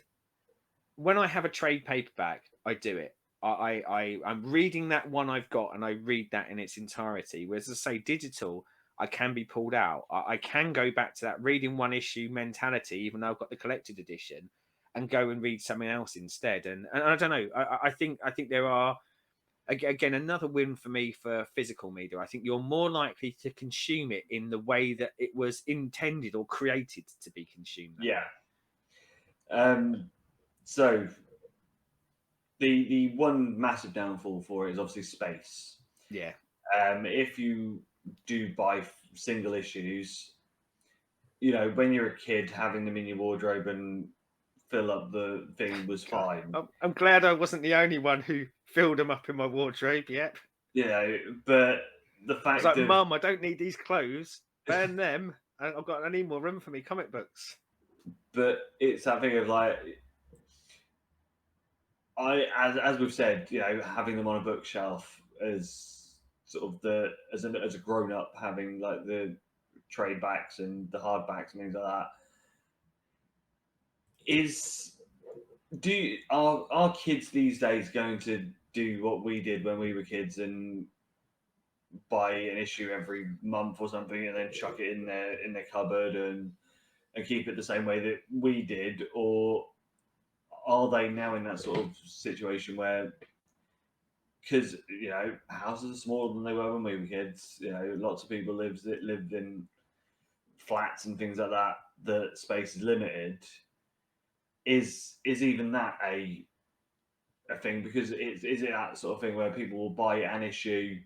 when I have a trade paperback, I do it. I'm reading that one I've got, and I read that in its entirety. Whereas, as I say, digital, I can be pulled out. I can go back to that reading one issue mentality, even though I've got the collected edition, and go and read something else instead. And I don't know. I think there are again another win for me for physical media. I think you're more likely to consume it in the way that it was intended or created to be consumed that yeah. way. So the one massive downfall for it is obviously space. Yeah. If you do buy single issues, when you're a kid, having them in your wardrobe and fill up the thing was God, fine. I'm glad I wasn't the only one who filled them up in my wardrobe. Yep. But the I was fact like, of, Mum, I don't need these clothes. Burn them. I need more room for me comic books. but it's that thing of like, as we've said, having them on a bookshelf as sort of as a grown up, having like the trade backs and the hardbacks and things like that is Are kids these days going to do what we did when we were kids and buy an issue every month or something and then chuck it in their cupboard and keep it the same way that we did, or are they now in that sort of situation where, because houses are smaller than they were when we were kids. Lots of people lived in flats and things like that. The space is limited. Is even that a thing? Because is it that sort of thing where people will buy an issue,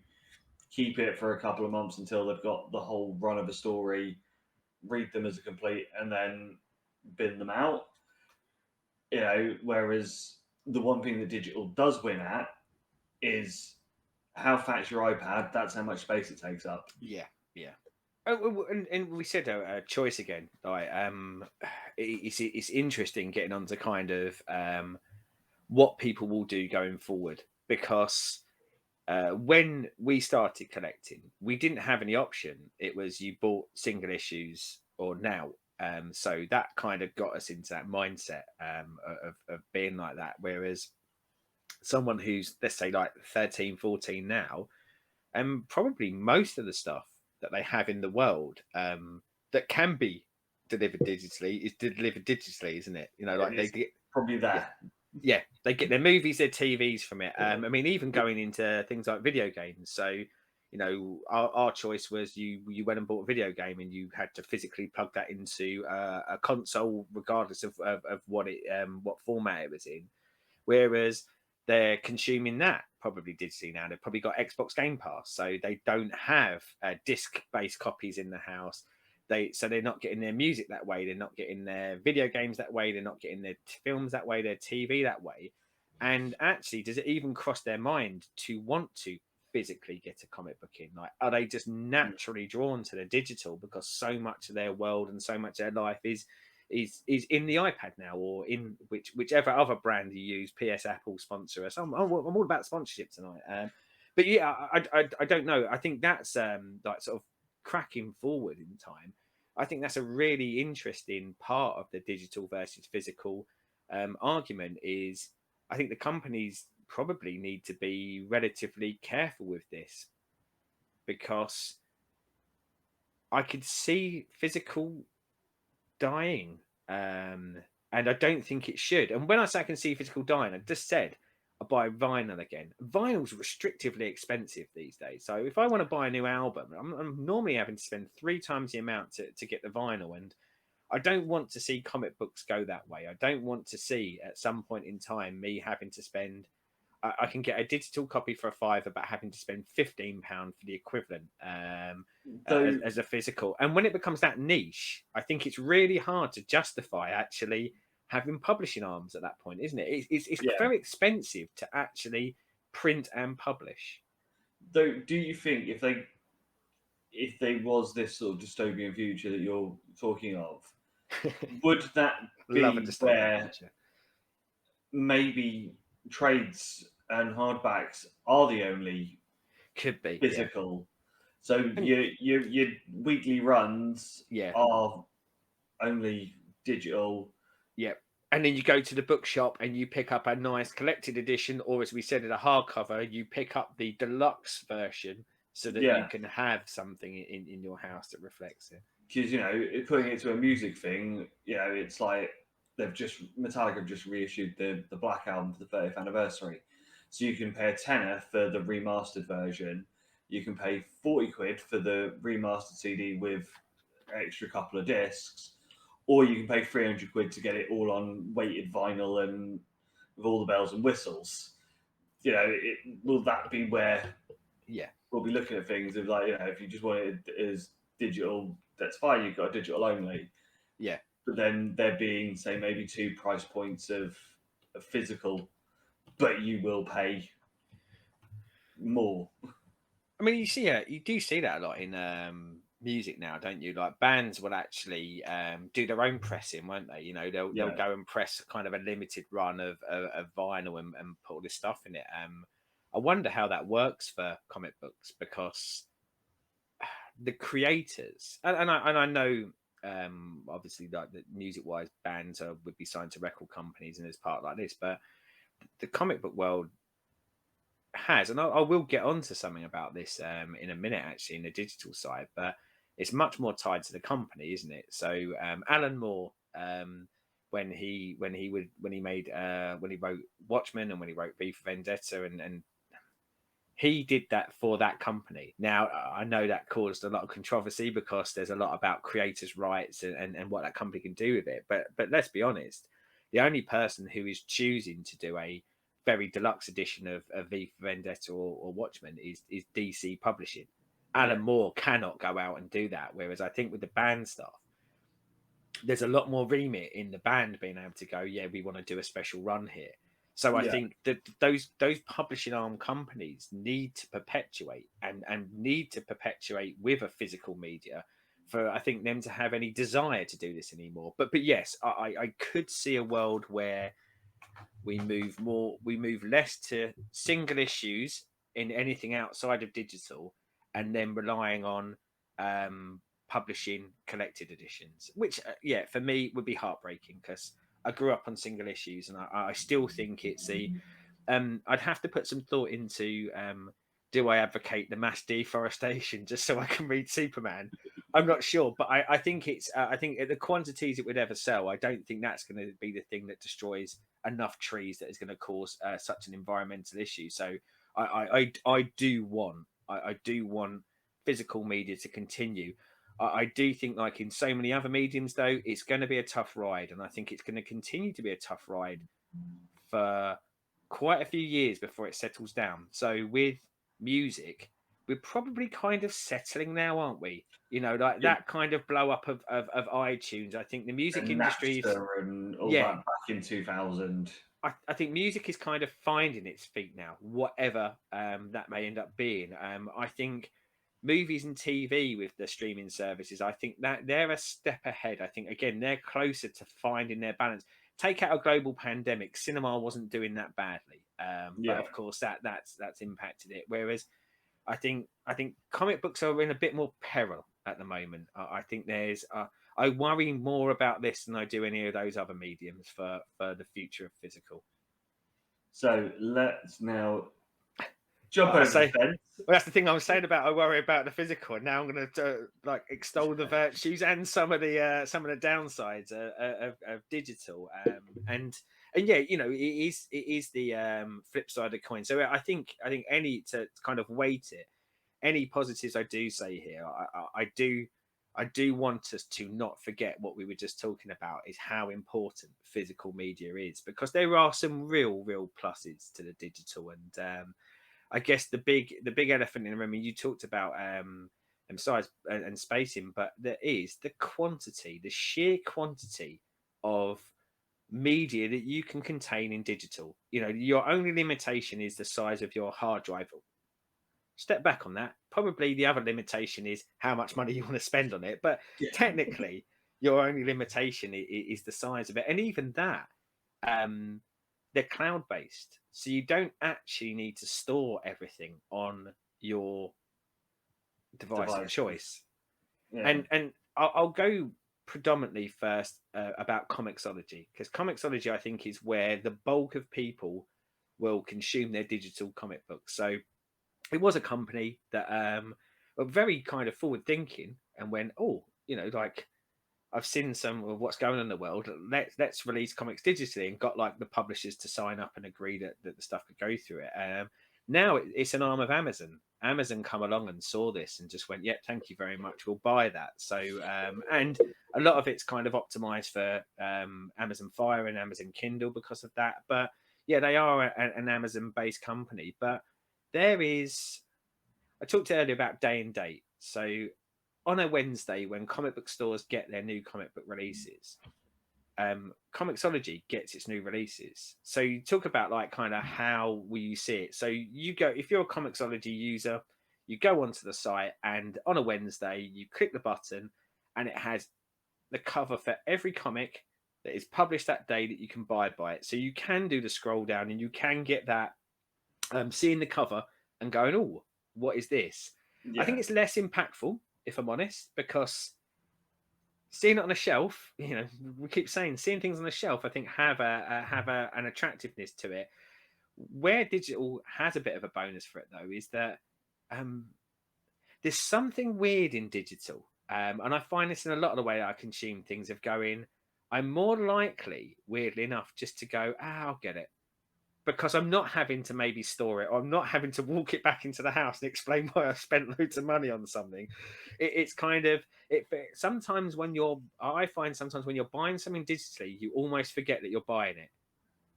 keep it for a couple of months until they've got the whole run of a story, read them as a complete, and then bin them out? Whereas the one thing that digital does win at is how fat's your iPad. That's how much space it takes up. Yeah, yeah. Oh, and we said choice again. Right, it's interesting getting on to kind of what people will do going forward, because when we started collecting, we didn't have any option. It was you bought single issues or now. So that kind of got us into that mindset of being like that. Whereas someone who's, let's say, like 13, 14 now, and probably most of the stuff that they have in the world that can be delivered digitally is delivered digitally, isn't it? Like they It's get, probably yeah, there. yeah, they get their movies, their TVs from it. I mean, even going into things like video games. So, our choice was you went and bought a video game and you had to physically plug that into a console, regardless of what format it was in. Whereas they're consuming that probably digitally now. They've probably got Xbox Game Pass, so they don't have disc-based copies in the house. They're not getting their music that way. They're not getting their video games that way. They're not getting their films that way. Their TV that way. And actually, does it even cross their mind to want to physically get a comic book in? Like, are they just naturally drawn to the digital because so much of their world and so much of their life is in the iPad now, or in whichever other brand you use? PS, Apple sponsor us. I'm all about sponsorship tonight. But yeah, I don't know. I think that's like sort of cracking forward in time. I think that's a really interesting part of the digital versus physical argument. Is I think the companies probably need to be relatively careful with this, because I could see physical dying. And I don't think it should. And when I say I can see physical dying, I just said I buy vinyl again. Vinyl's restrictively expensive these days. So if I want to buy a new album, I'm normally having to spend 3 times the amount to get the vinyl. And I don't want to see comic books go that way. I don't want to see at some point in time me having to spend. I can get a digital copy for a fiver, but having to spend £15 for the equivalent Though, as a physical. And when it becomes that niche, I think it's really hard to justify actually having publishing arms at that point, isn't it? It's yeah. very expensive to actually print and publish. Though, do you think if they was this sort of dystopian future that you're talking of, would that Love a be dystopian where future. maybe trades and hardbacks are the only Could be, yeah. physical? So And your weekly runs yeah, are only digital. yeah. And then you go to the bookshop and you pick up a nice collected edition, or as we said, in a hardcover, you pick up the deluxe version so that you Yeah, can have something in your house that reflects it. because putting it to a music thing, it's like Metallica have just reissued the Black Album for the 30th anniversary, so you can pay a tenner for the remastered version, you can pay 40 quid for the remastered CD with extra couple of discs, or you can pay 300 quid to get it all on weighted vinyl and with all the bells and whistles. Will that be where Yeah, we'll be looking at things of, like, if you just want it as digital, that's fine. You've got a digital only, yeah. but then there being, say, maybe two price points of physical, but you will pay more. I mean, you do see that a lot in music now, don't you? Like bands will actually do their own pressing, won't they? They'll Yeah, go and press kind of a limited run of vinyl and put all this stuff in it. I wonder how that works for comic books, because the creators, and I know Obviously, like the music-wise, bands would be signed to record companies, and there's part like this. But the comic book world has, and I will get onto something about this in a minute, actually, in the digital side. But it's much more tied to the company, isn't it? So Alan Moore, when he wrote Watchmen and when he wrote V for Vendetta, and he did that for that company. Now, I know that caused a lot of controversy because there's a lot about creators' rights and what that company can do with it. But let's be honest, the only person who is choosing to do a very deluxe edition of V for Vendetta or Watchmen is DC Publishing. Alan Moore cannot go out and do that. Whereas I think with the band stuff, there's a lot more remit in the band being able to go, yeah, we want to do a special run here. So I think that those publishing arm companies need to perpetuate and need to perpetuate with a physical media for, I think, them to have any desire to do this anymore. But yes, I could see a world where we move less to single issues in anything outside of digital, and then relying on publishing collected editions, which for me would be heartbreaking because I grew up on single issues, and I still think it's I'd have to put some thought into do I advocate the mass deforestation just so I can read Superman? I'm not sure, but I think it's I think the quantities it would ever sell, I don't think that's going to be the thing that destroys enough trees that is going to cause such an environmental issue. So I do want physical media to continue. I do think, like in so many other mediums, though, it's going to be a tough ride, and I think it's going to continue to be a tough ride for quite a few years before it settles down. So with music, we're probably kind of settling now, aren't we? You know, like that kind of blow up of iTunes. I think the music and industry is, Napster and all yeah, that back in 2000. I think music is kind of finding its feet now, whatever that may end up being. I think movies and TV with the streaming services, I think that they're a step ahead. I think, again, they're closer to finding their balance. Take out a global pandemic, cinema wasn't doing that badly, but of course that's impacted it. Whereas I think comic books are in a bit more peril at the moment. I think there's I worry more about this than I do any of those other mediums for the future of physical. So let's now jump I over the say, fence. well, that's the thing I was saying about I worry about the physical, and now I'm going to like extol the virtues and some of the downsides of digital. And yeah, you know, it is the flip side of the coin. So I think any to kind of weight it, any positives I do say here, I do want us to not forget what we were just talking about is how important physical media is, because there are some real pluses to the digital. And I guess the big elephant in the room, and you talked about size and spacing, but there is the quantity, the sheer quantity of media that you can contain in digital. You know, your only limitation is the size of your hard drive. Step back on that. Probably the other limitation is how much money you want to spend on it. But technically, your only limitation is the size of it. And even that, they're cloud based. So you don't actually need to store everything on your device of choice. And I'll go predominantly first about Comixology, because Comixology, I think, is where the bulk of people will consume their digital comic books. So it was a company that were very kind of forward thinking and went, oh, you know, like I've seen some of what's going on in the world. Let's release comics digitally, and got like the publishers to sign up and agree that the stuff could go through it. Now it's an arm of Amazon. Amazon come along and saw this and just went, yeah, thank you very much, we'll buy that. So and a lot of it's kind of optimized for Amazon Fire and Amazon Kindle because of that. But yeah, they are an Amazon based company. But there is, I talked earlier about day and date. So on a Wednesday, when comic book stores get their new comic book releases, Comixology gets its new releases. So you talk about like kind of how will you see it. So you go, if you're a Comixology user, you go onto the site, and on a Wednesday you click the button and it has the cover for every comic that is published that day that you can buy by it. So you can do the scroll down and you can get that seeing the cover and going, oh, what is this? I think it's less impactful, if I'm honest, because seeing it on a shelf, you know, we keep saying seeing things on a shelf, I think have an attractiveness to it. Where digital has a bit of a bonus for it though is that um, there's something weird in digital, and I find this in a lot of the way I consume things of going. I'm more likely, weirdly enough, just to go, I'll get it because I'm not having to maybe store it, or I'm not having to walk it back into the house and explain why I spent loads of money on something. It's kind of it. Sometimes when I find sometimes when you're buying something digitally, you almost forget that you're buying it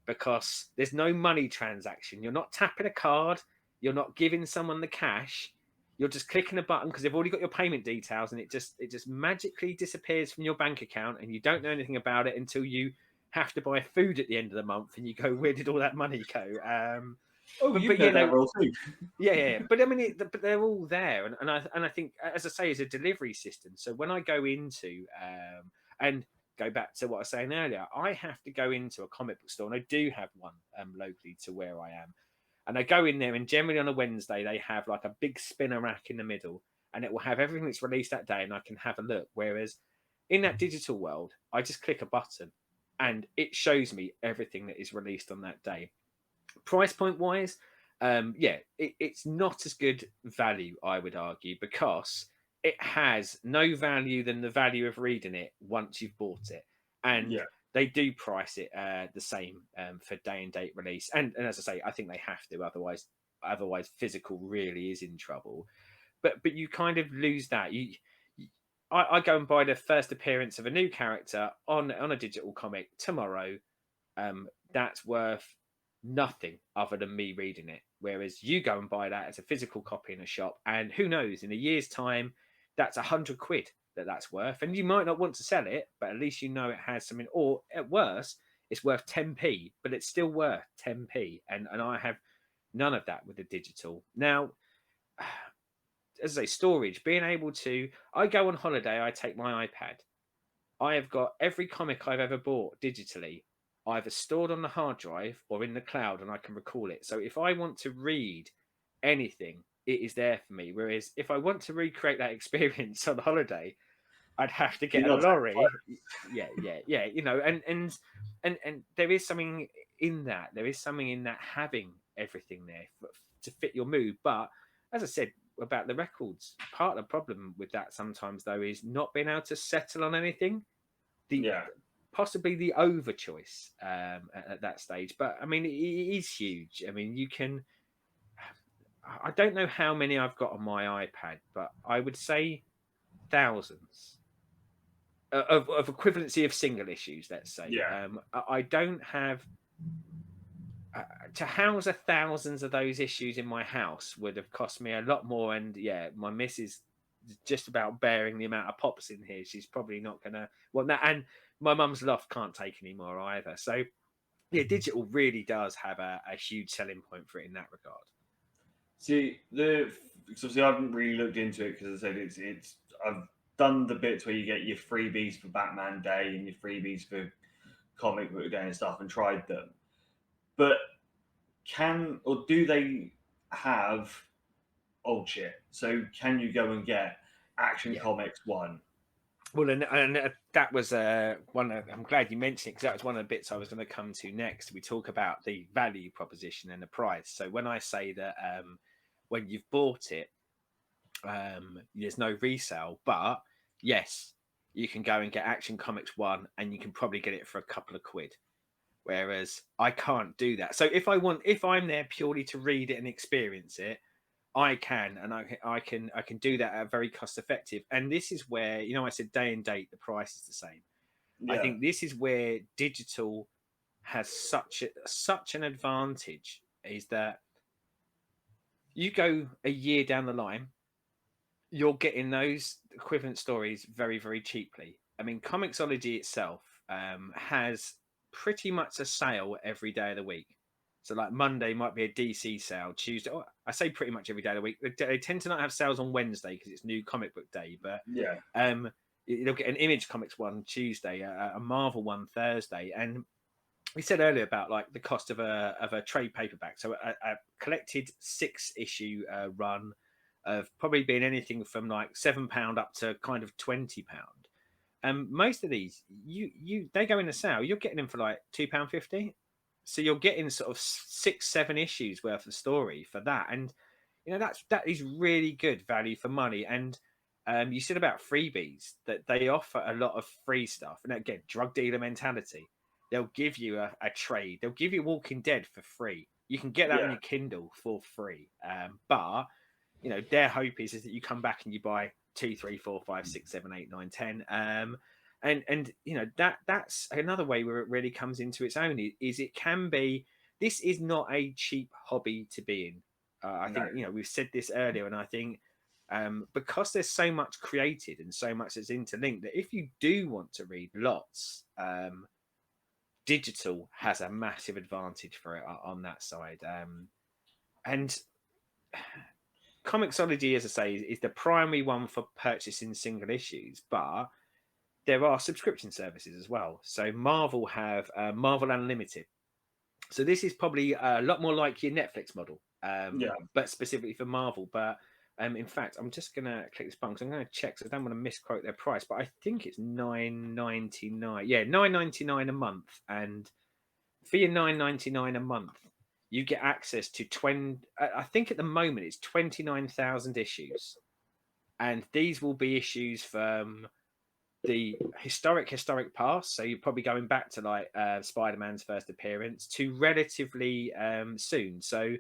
because there's no money transaction. You're not tapping a card. You're not giving someone the cash. You're just clicking a button because they've already got your payment details, and it just magically disappears from your bank account, and you don't know anything about it until you have to buy food at the end of the month, and you go, "Where did all that money go?" Oh, But you but know you that know, role too. yeah. But I mean, but they're all there, and I think, as I say, as a delivery system. So when I go into and go back to what I was saying earlier, I have to go into a comic book store, and I do have one locally to where I am, and I go in there, and generally on a Wednesday they have like a big spinner rack in the middle, and it will have everything that's released that day, and I can have a look. Whereas in that digital world, I just click a button, and it shows me everything that is released on that day. Price point wise, yeah, it's not as good value, I would argue, because it has no value than the value of reading it once you've bought it, and Yeah, they do price it the same for day and date release, and as I say, I think they have to, otherwise physical really is in trouble. But you kind of lose that. I go and buy the first appearance of a new character on a digital comic tomorrow. That's worth nothing other than me reading it. Whereas you go and buy that as a physical copy in a shop, and who knows, in a year's time, that's £100 that's worth. And you might not want to sell it, but at least you know it has something. Or at worst, it's worth 10p, but it's still worth 10p. And I have none of that with the digital. Now, as I say, storage, being able to, I go on holiday, I take my iPad. I have got every comic I've ever bought digitally either stored on the hard drive or in the cloud, and I can recall it. So if I want to read anything, it is there for me. Whereas if I want to recreate that experience on holiday, I'd have to get you're a not. lorry. Yeah. You know, and there is something in that. There is something in that having everything there to fit your mood. But as I said about the records, part of the problem with that sometimes though is not being able to settle on anything. The Yeah, Possibly the over choice at that stage, but I mean it is huge. I mean you can. I don't know how many I've got on my iPad, but I would say thousands of equivalency of single issues. Let's say yeah. I don't have to house thousands of those issues in my house would have cost me a lot more. And yeah, my missus just about bearing the amount of pops in here. She's probably not gonna want that, and my mum's loft can't take any more either. So yeah, digital really does have a huge selling point for it in that regard. See, because obviously I haven't really looked into it because I said it's I've done the bits where you get your freebies for Batman Day and your freebies for Comic Book Day and stuff, and tried them. But can or do they have old shit? So can you go and get Action Yeah. Comics one? Well, and that was one. I'm glad you mentioned it because that was one of the bits I was going to come to next. We talk about the value proposition and the price. So when I say that when you've bought it, there's no resale, but yes, you can go and get Action Comics one, and you can probably get it for a couple of quid. Whereas I can't do that. So if I'm there purely to read it and experience it, I can, and I can do that at very cost effective. And this is where, I said day and date, the price is the same. I Yeah, think this is where digital has such an advantage is that you go a year down the line, you're getting those equivalent stories very, very cheaply. I mean, Comixology itself has pretty much a sale every day of the week. So, like Monday might be a DC sale. Tuesday, I say pretty much every day of the week. They tend to not have sales on Wednesday because it's New Comic Book Day. But yeah, um, you'll get an Image Comics one Tuesday, a Marvel one Thursday, and we said earlier about like the cost of a trade paperback. So a collected 6-issue run of probably being anything from like £7 up to kind of £20. most of these, they go in the sale. You're getting them for like £2.50, so you're getting sort of 6, 7 issues worth of story for that, and that is really good value for money. And you said about freebies, that they offer a lot of free stuff, and again, drug dealer mentality. They'll give you a trade. They'll give you Walking Dead for free. You can get that on Yeah. your Kindle for free. But their hope is that you come back and you buy 2, 3, 4, 5, 6, 7, 8, 9, 10. And that's another way where it really comes into its own. Is it can be. This is not a cheap hobby to be in. I No. think we've said this earlier, and I think because there's so much created and so much that's interlinked, that if you do want to read lots, digital has a massive advantage for it on that side. And Comixology, as I say, is the primary one for purchasing single issues, but there are subscription services as well. So Marvel have Marvel Unlimited. So this is probably a lot more like your Netflix model, Yeah. but specifically for Marvel. But in fact, I'm just going to click this button because I'm going to check, because I don't want to misquote their price, but I think it's $9.99. Yeah, $9.99 a month. And for your $9.99 a month, you get access to 20. I think at the moment it's 29,000 issues, and these will be issues from the historic past. So you're probably going back to like Spider-Man's first appearance to relatively soon. So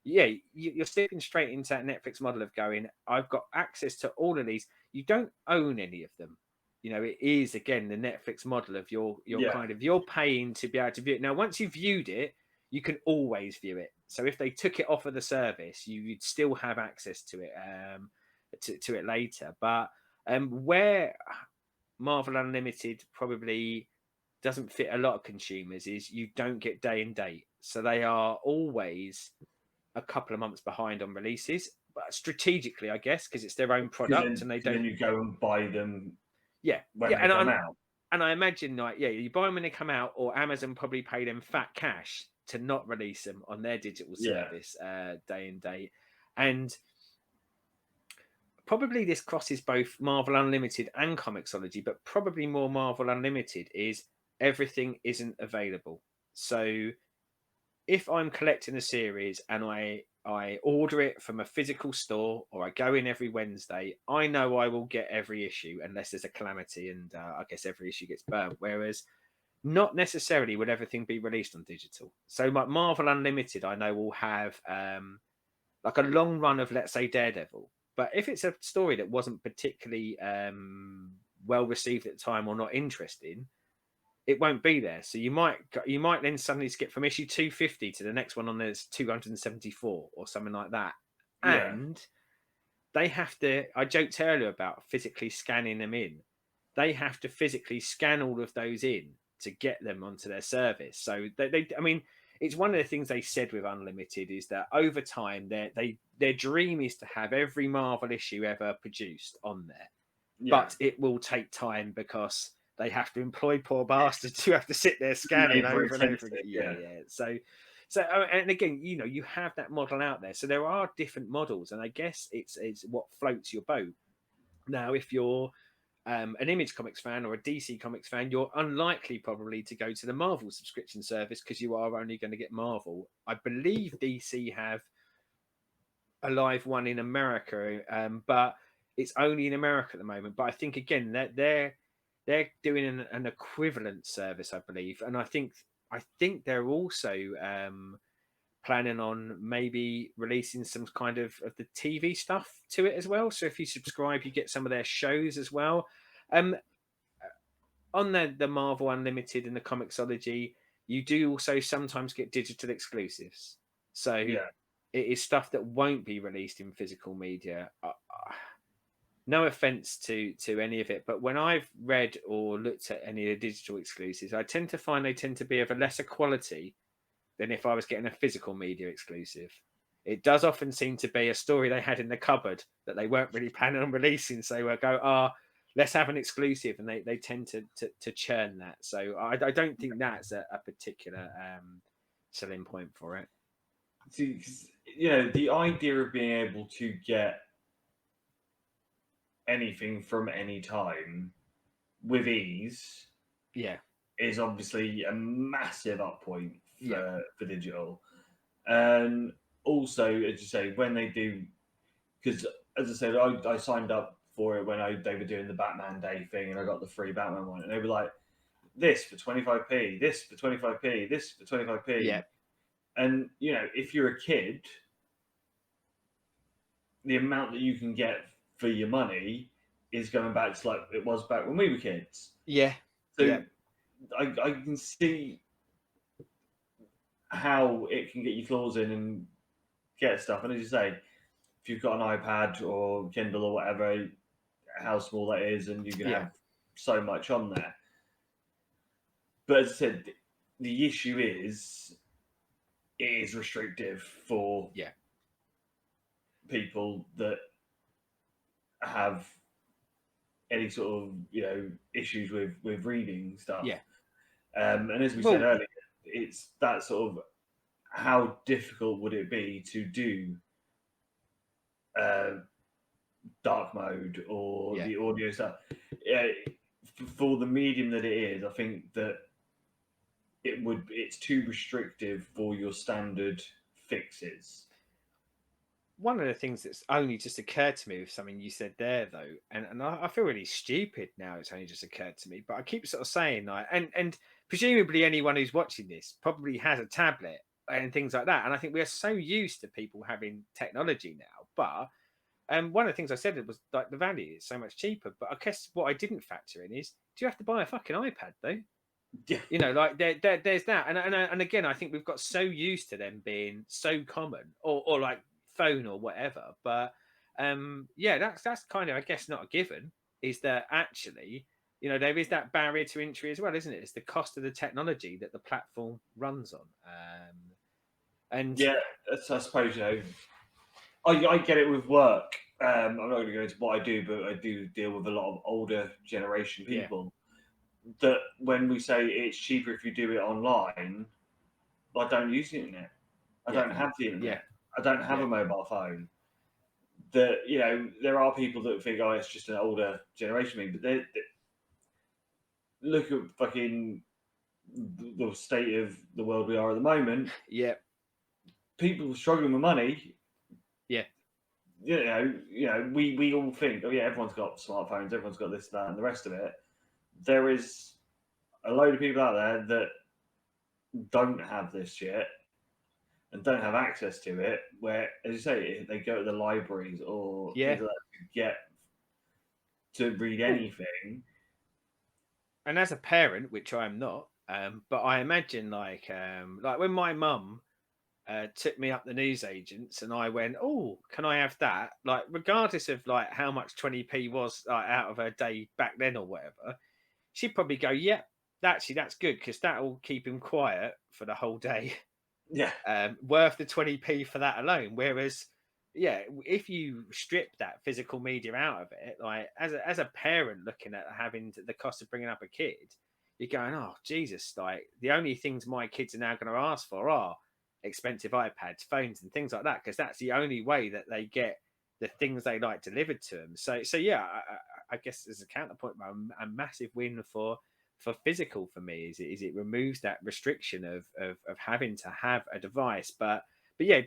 yeah, you're stepping straight into that Netflix model of going, I've got access to all of these. You don't own any of them. It is again the Netflix model of you're Yeah. kind of, you're paying to be able to view it. Now, once you've viewed it, you can always view it. So if they took it off of the service, you'd still have access to it to it later. But where Marvel Unlimited probably doesn't fit a lot of consumers is you don't get day and date. So they are always a couple of months behind on releases, but strategically, I guess, because it's their own product and they Then don't. you go and buy them Yeah, when yeah, they come out. and I imagine like, yeah, you buy them when they come out, or Amazon probably pay them fat cash to not release them on their digital Yeah. service day and date. And probably this crosses both Marvel Unlimited and Comixology, but probably more Marvel Unlimited is everything isn't available. So if I'm collecting a series and I order it from a physical store, or I go in every Wednesday, I know I will get every issue unless there's a calamity, and I guess every issue gets burnt. Whereas not necessarily would everything be released on digital. So like Marvel Unlimited, I know will have like a long run of, let's say, Daredevil. But if it's a story that wasn't particularly well received at the time or not interesting, it won't be there. So you might then suddenly skip from issue 250 to the next one on there's 274 or something like that. Yeah. And they have to, I joked earlier about physically scanning them in. They have to physically scan all of those in to get them onto their service. So I mean, it's one of the things they said with Unlimited is that over time, their dream is to have every Marvel issue ever produced on there. Yeah. But it will take time because they have to employ poor bastards who have to sit there scanning Labor over and over intensive, again. yeah. Yeah. So, and again, you have that model out there. So there are different models, and I guess it's what floats your boat. Now, if you're an Image Comics fan or a DC Comics fan, you're unlikely probably to go to the Marvel subscription service because you are only going to get Marvel. I believe DC have a live one in America, but it's only in America at the moment. But I think again that they're doing an equivalent service, I believe, and I think they're also planning on maybe releasing some kind of the TV stuff to it as well. So if you subscribe, you get some of their shows as well. On the Marvel Unlimited and the Comixology, you do also sometimes get digital exclusives. So Yeah. it is stuff that won't be released in physical media. No offense to any of it, but when I've read or looked at any of the digital exclusives, I tend to find they tend to be of a lesser quality than if I was getting a physical media exclusive. It does often seem to be a story they had in the cupboard that they weren't really planning on releasing, so we'll go, let's have an exclusive, and they tend to churn that. So I don't think that's a particular selling point for it. See, 'cause, the idea of being able to get anything from any time with ease Yeah. is obviously a massive up point Yeah. for digital. And also, as you say, when they do, because as I said, I signed up for it when they were doing the Batman Day thing, and I got the free Batman one, and they were like, this for 25p, this for 25p, this for 25p. Yeah. And if you're a kid, the amount that you can get for your money is going back to like it was back when we were kids. Yeah. So Yeah. I can see how it can get your claws in and get stuff. And as you say, if you've got an iPad or Kindle or whatever, how small that is, and you can Yeah. have so much on there. But as I said, the issue is it is restrictive for Yeah. people that have any sort of issues with reading stuff. Yeah. And as we said Well, earlier, it's that sort of how difficult would it be to do uh, dark mode or yeah. the audio stuff. For the medium that it is, I think that it's too restrictive for your standard fixes. One of the things that's only just occurred to me with something you said there, though, and I feel really stupid now. It's only just occurred to me, but I keep sort of saying like, and presumably anyone who's watching this probably has a tablet and things like that. And I think we are so used to people having technology now, but one of the things I said was like the value is so much cheaper. But I guess what I didn't factor in is, do you have to buy a fucking iPad though? Yeah, Like there's that, and again, I think we've got so used to them being so common, or like phone or whatever. But yeah, that's kind of, I guess, not a given. Is that actually, there is that barrier to entry as well, isn't it? It's the cost of the technology that the platform runs on, and yeah. I suppose I get it with work. I'm not going to go into what I do, but I do deal with a lot of older generation yeah, people. That when we say it's cheaper if you do it online, I don't use the internet. I yeah, don't have the yeah, internet. I don't have yeah, a mobile phone. That there are people that think, oh, it's just an older generation thing, but look at fucking the state of the world we are at the moment. yeah, People struggling with money. yeah. We all think, oh yeah, everyone's got smartphones, everyone's got this, that, and the rest of it. There is a load of people out there that don't have this shit and don't have access to it. Where, as you say, they go to the libraries or Yeah. things like that to get to read Well, anything. and as a parent, which I am not, but I imagine like when my mum took me up the newsagents and I went, oh, can I have that? Like, regardless of like how much 20p was out of her day back then or whatever, she'd probably go, yeah, actually that's good because that'll keep him quiet for the whole day. Yeah, Worth the 20p for that alone. Whereas, yeah, if you strip that physical media out of it, like as a parent looking at having the cost of bringing up a kid, you're going, oh Jesus! Like the only things my kids are now going to ask for are expensive iPads, phones, and things like that, because that's the only way that they get the things they like delivered to them. So yeah, I guess as a counterpoint, a massive win for physical for me is it removes that restriction of having to have a device. But yeah,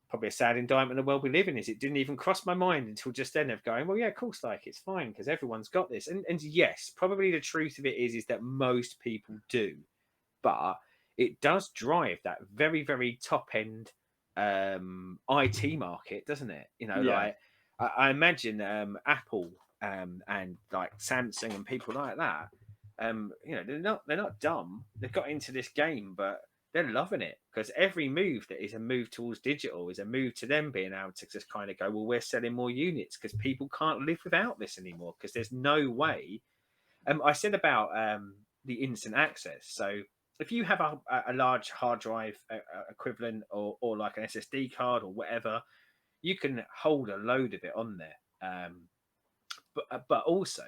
probably a sad indictment of the world we live in is it didn't even cross my mind until just then of going, well, yeah, of course, like it's fine because everyone's got this. And yes, probably the truth of it is that most people do, but it does drive that very, very top end IT market, doesn't it? yeah, Like I imagine Apple and like Samsung and people like that. They're not dumb. They've got into this game, but they're loving it because every move that is a move towards digital is a move to them being able to just kind of go, well, we're selling more units because people can't live without this anymore because there's no way. I said about the instant access. So if you have a large hard drive equivalent or like an SSD card or whatever, you can hold a load of it on there. But also,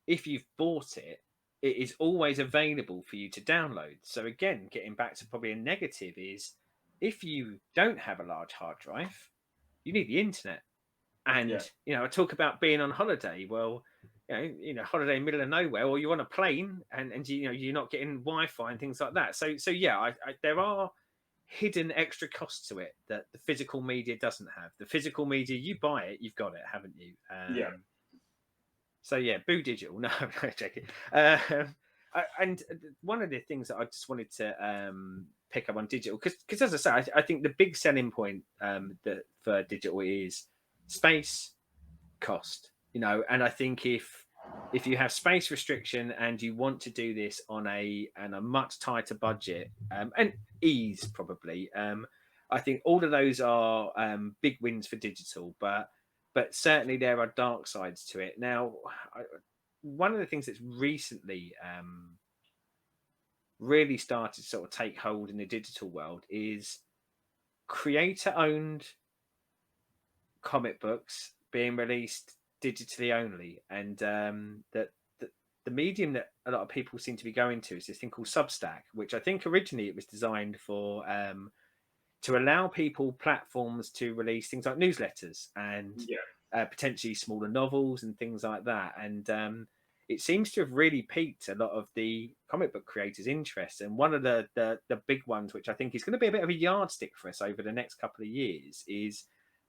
if you've bought it, it is always available for you to download. So again, getting back to probably a negative is if you don't have a large hard drive, you need the internet. yeah, And I talk about being on holiday. Well, holiday in the middle of nowhere, or you're on a plane and you're not getting Wi-Fi and things like that. So yeah, there are hidden extra costs to it that the physical media doesn't have. The physical media, you buy it, you've got it, haven't you? Yeah. So yeah, boo digital. No, no, joking. And one of the things that I just wanted to pick up on digital, because as I say, I think the big selling point that for digital is space, cost. And I think if you have space restriction and you want to do this on a much tighter budget and ease probably, I think all of those are big wins for digital, but certainly there are dark sides to it. Now, one of the things that's recently really started to sort of take hold in the digital world is creator-owned comic books being released digitally only, and that the medium that a lot of people seem to be going to is this thing called Substack, which I think originally it was designed for to allow people platforms to release things like newsletters and potentially smaller novels and things like that. And it seems to have really piqued a lot of the comic book creators' interest. And one of the big ones, which I think is going to be a bit of a yardstick for us over the next couple of years, is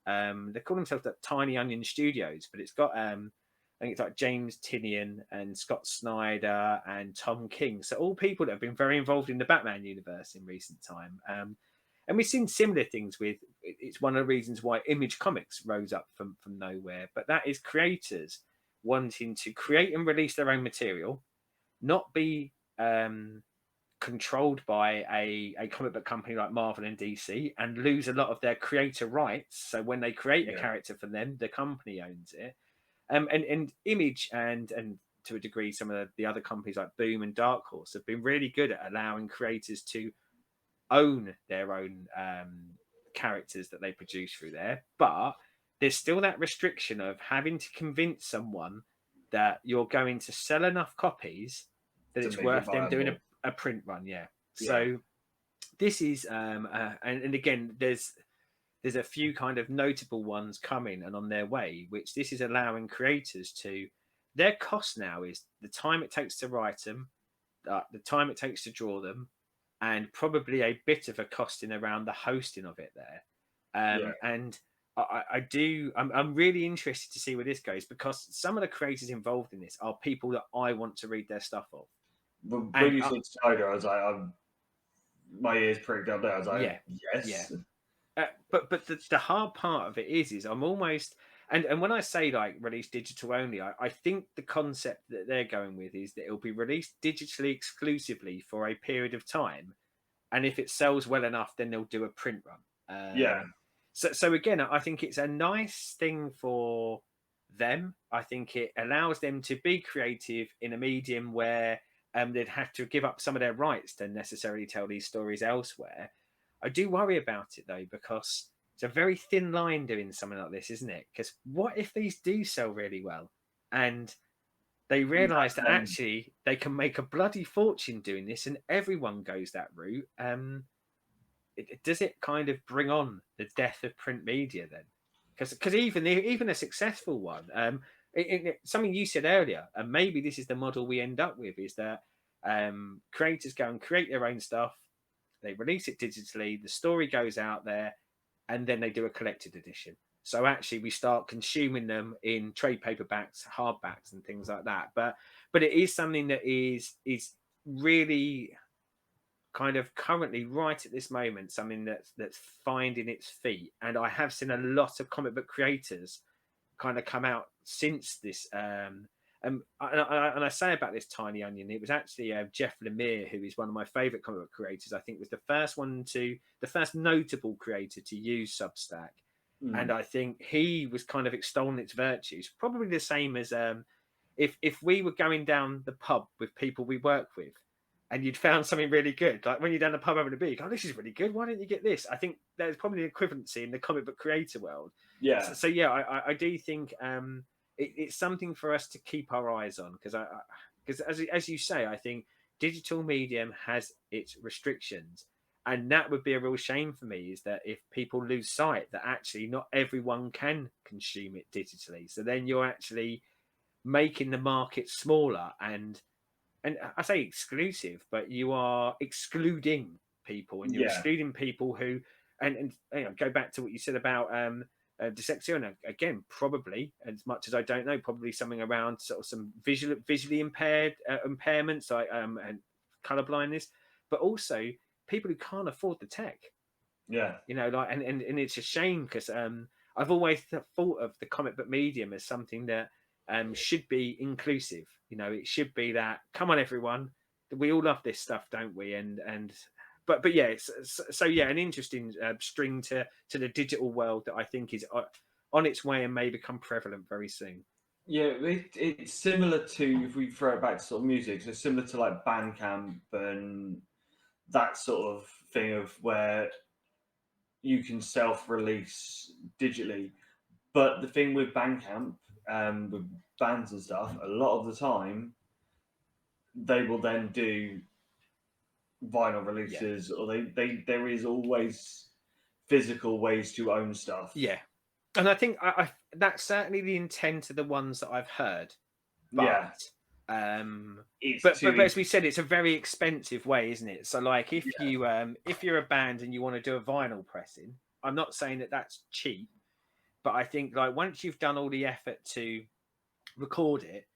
they call themselves the Tiny Onion Studios, but it's got I think it's like James Tynion and Scott Snyder and Tom King. So all people that have been very involved in the Batman universe in recent time. And we've seen similar things with, it's one of the reasons why Image Comics rose up from nowhere, but that is creators wanting to create and release their own material, not be controlled by a comic book company like Marvel and DC, and lose a lot of their creator rights. So when they create a character for them, the company owns it. And Image and to a degree some of the other companies like Boom and Dark Horse have been really good at allowing creators to own their own characters that they produce through there. But there's still that restriction of having to convince someone that you're going to sell enough copies that it's worth them doing a print run. So this is and again, there's a few kind of notable ones coming and on their way, which this is allowing creators to, their cost now is the time it takes to write them, the time it takes to draw them, and probably a bit of a costing around the hosting of it there. And I'm really interested to see where this goes, because some of the creators involved in this are people that I want to read their stuff of. But when you said Snyder, I was like, my ears pricked up there. I was like, yes. But the hard part of it is I'm almost, and when I say like release digital only, I think the concept that they're going with is that it'll be released digitally exclusively for a period of time, and if it sells well enough, then they'll do a print run. So again, I think it's a nice thing for them. I think it allows them to be creative in a medium where they'd have to give up some of their rights to necessarily tell these stories elsewhere. I do worry about it though, because it's a very thin line doing something like this, isn't it? Because what if these do sell really well and they realize that actually they can make a bloody fortune doing this, and everyone goes that route? Does it kind of bring on the death of print media then? Because even a successful one, something you said earlier, and maybe this is the model we end up with, is that creators go and create their own stuff, they release it digitally, the story goes out there, and then they do a collected edition. So actually we start consuming them in trade paperbacks, hardbacks and things like that. But it is something that is really kind of currently right at this moment, something that's finding its feet. And I have seen a lot of comic book creators kind of come out since this. And I say about this Tiny Onion, it was actually Jeff Lemire, who is one of my favorite comic book creators. I think was the first notable creator to use Substack. And I think he was kind of extolling its virtues, probably the same as if we were going down the pub with people we work with, and you'd found something really good, like when you're down the pub having a beer, you go, "Oh, this is really good. Why don't you get this?" I think there's probably an equivalency in the comic book creator world. So I do think it's something for us to keep our eyes on, because as you say, I think digital medium has its restrictions, and that would be a real shame for me, is that if people lose sight that actually not everyone can consume it digitally, so then you're actually making the market smaller and I say exclusive, but you are excluding people, and you're Yeah, excluding people who, and go back to what you said about dyslexia, and again, probably as much as I don't know, probably something around sort of some visually impaired impairments like and color blindness, but also people who can't afford the tech. yeah, Like and it's a shame because I've always thought of the comic book medium as something that should be inclusive. It should be that, come on everyone, we all love this stuff, don't we? And but yeah, so yeah, an interesting string to the digital world that I think is on its way and may become prevalent very soon. yeah. It's similar to, if we throw it back to sort of music, so similar to like Bandcamp and that sort of thing of where you can self-release digitally. But the thing with Bandcamp, with bands and stuff, a lot of the time they will then do vinyl Yeah, releases, or they there is always physical ways to own stuff. yeah, and I think I that's certainly the intent of the ones that I've heard. But Yeah, um it's but too. as we said, it's a very expensive way, isn't it? So like if you're a band and you want to do a vinyl pressing, I'm not saying that that's cheap, but I think like once you've done all the effort to record it,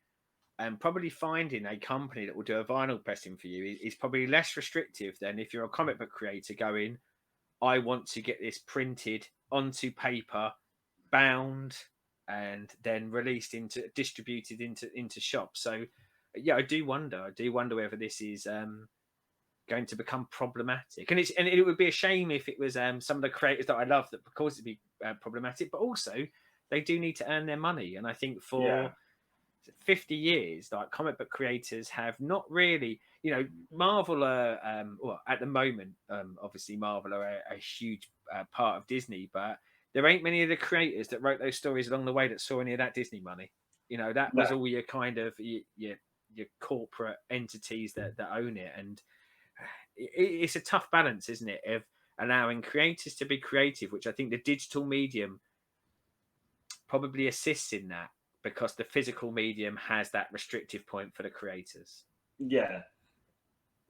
and probably finding a company that will do a vinyl pressing for you is probably less restrictive than if you're a comic book creator going, I want to get this printed onto paper, bound, and then released into distributed into shops. So yeah, I do wonder whether this is going to become problematic. And it would be a shame if it was some of the creators that I love that because it'd be problematic, but also they do need to earn their money. And I think Yeah, for 50 years, like comic book creators have not really, Marvel are, well, at the moment, obviously Marvel are a huge part of Disney, but there ain't many of the creators that wrote those stories along the way that saw any of that Disney money. That no, was all your kind of your corporate entities that own it. And it's a tough balance, isn't it, of allowing creators to be creative, which I think the digital medium probably assists in that because the physical medium has that restrictive point for the creators. yeah.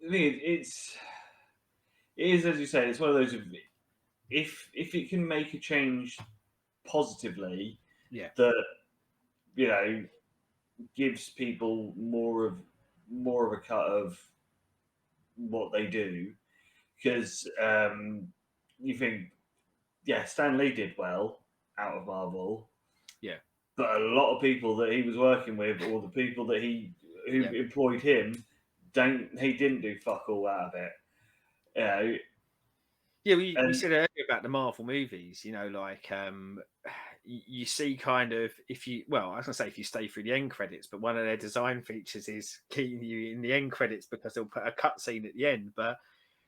I think it is, as you say, it's one of those. If it can make a change positively, Yeah, that you know gives people more of a cut of what they do, because you think, yeah, Stan Lee did well out of Marvel, yeah, but a lot of people that he was working with, or the people that who yeah, employed him, he didn't do fuck all out of it. You know, yeah. We and said earlier about the Marvel movies. Like you see kind of if you well, I was gonna say if you stay through the end credits, but one of their design features is keeping you in the end credits because they'll put a cutscene at the end, but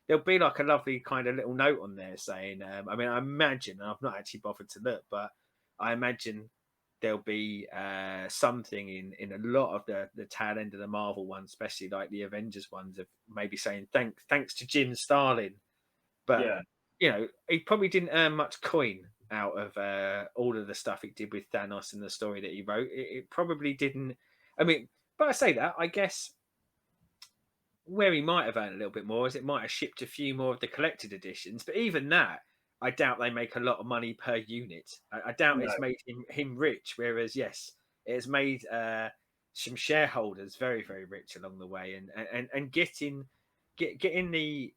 there'll be like a lovely kind of little note on there saying, I mean, I imagine, and I've not actually bothered to look, but I imagine there'll be something in a lot of the tail end of the Marvel ones, especially like the Avengers ones, of maybe saying thanks to Jim Starlin. But yeah, he probably didn't earn much coin out of all of the stuff he did with Thanos and the story that he wrote. It probably didn't. I mean, but I say that, I guess where he might have earned a little bit more is it might have shipped a few more of the collected editions, but even that, I doubt they make a lot of money per unit. I doubt no, it's made him rich. Whereas, yes, it has made some shareholders very, very rich along the way, and getting the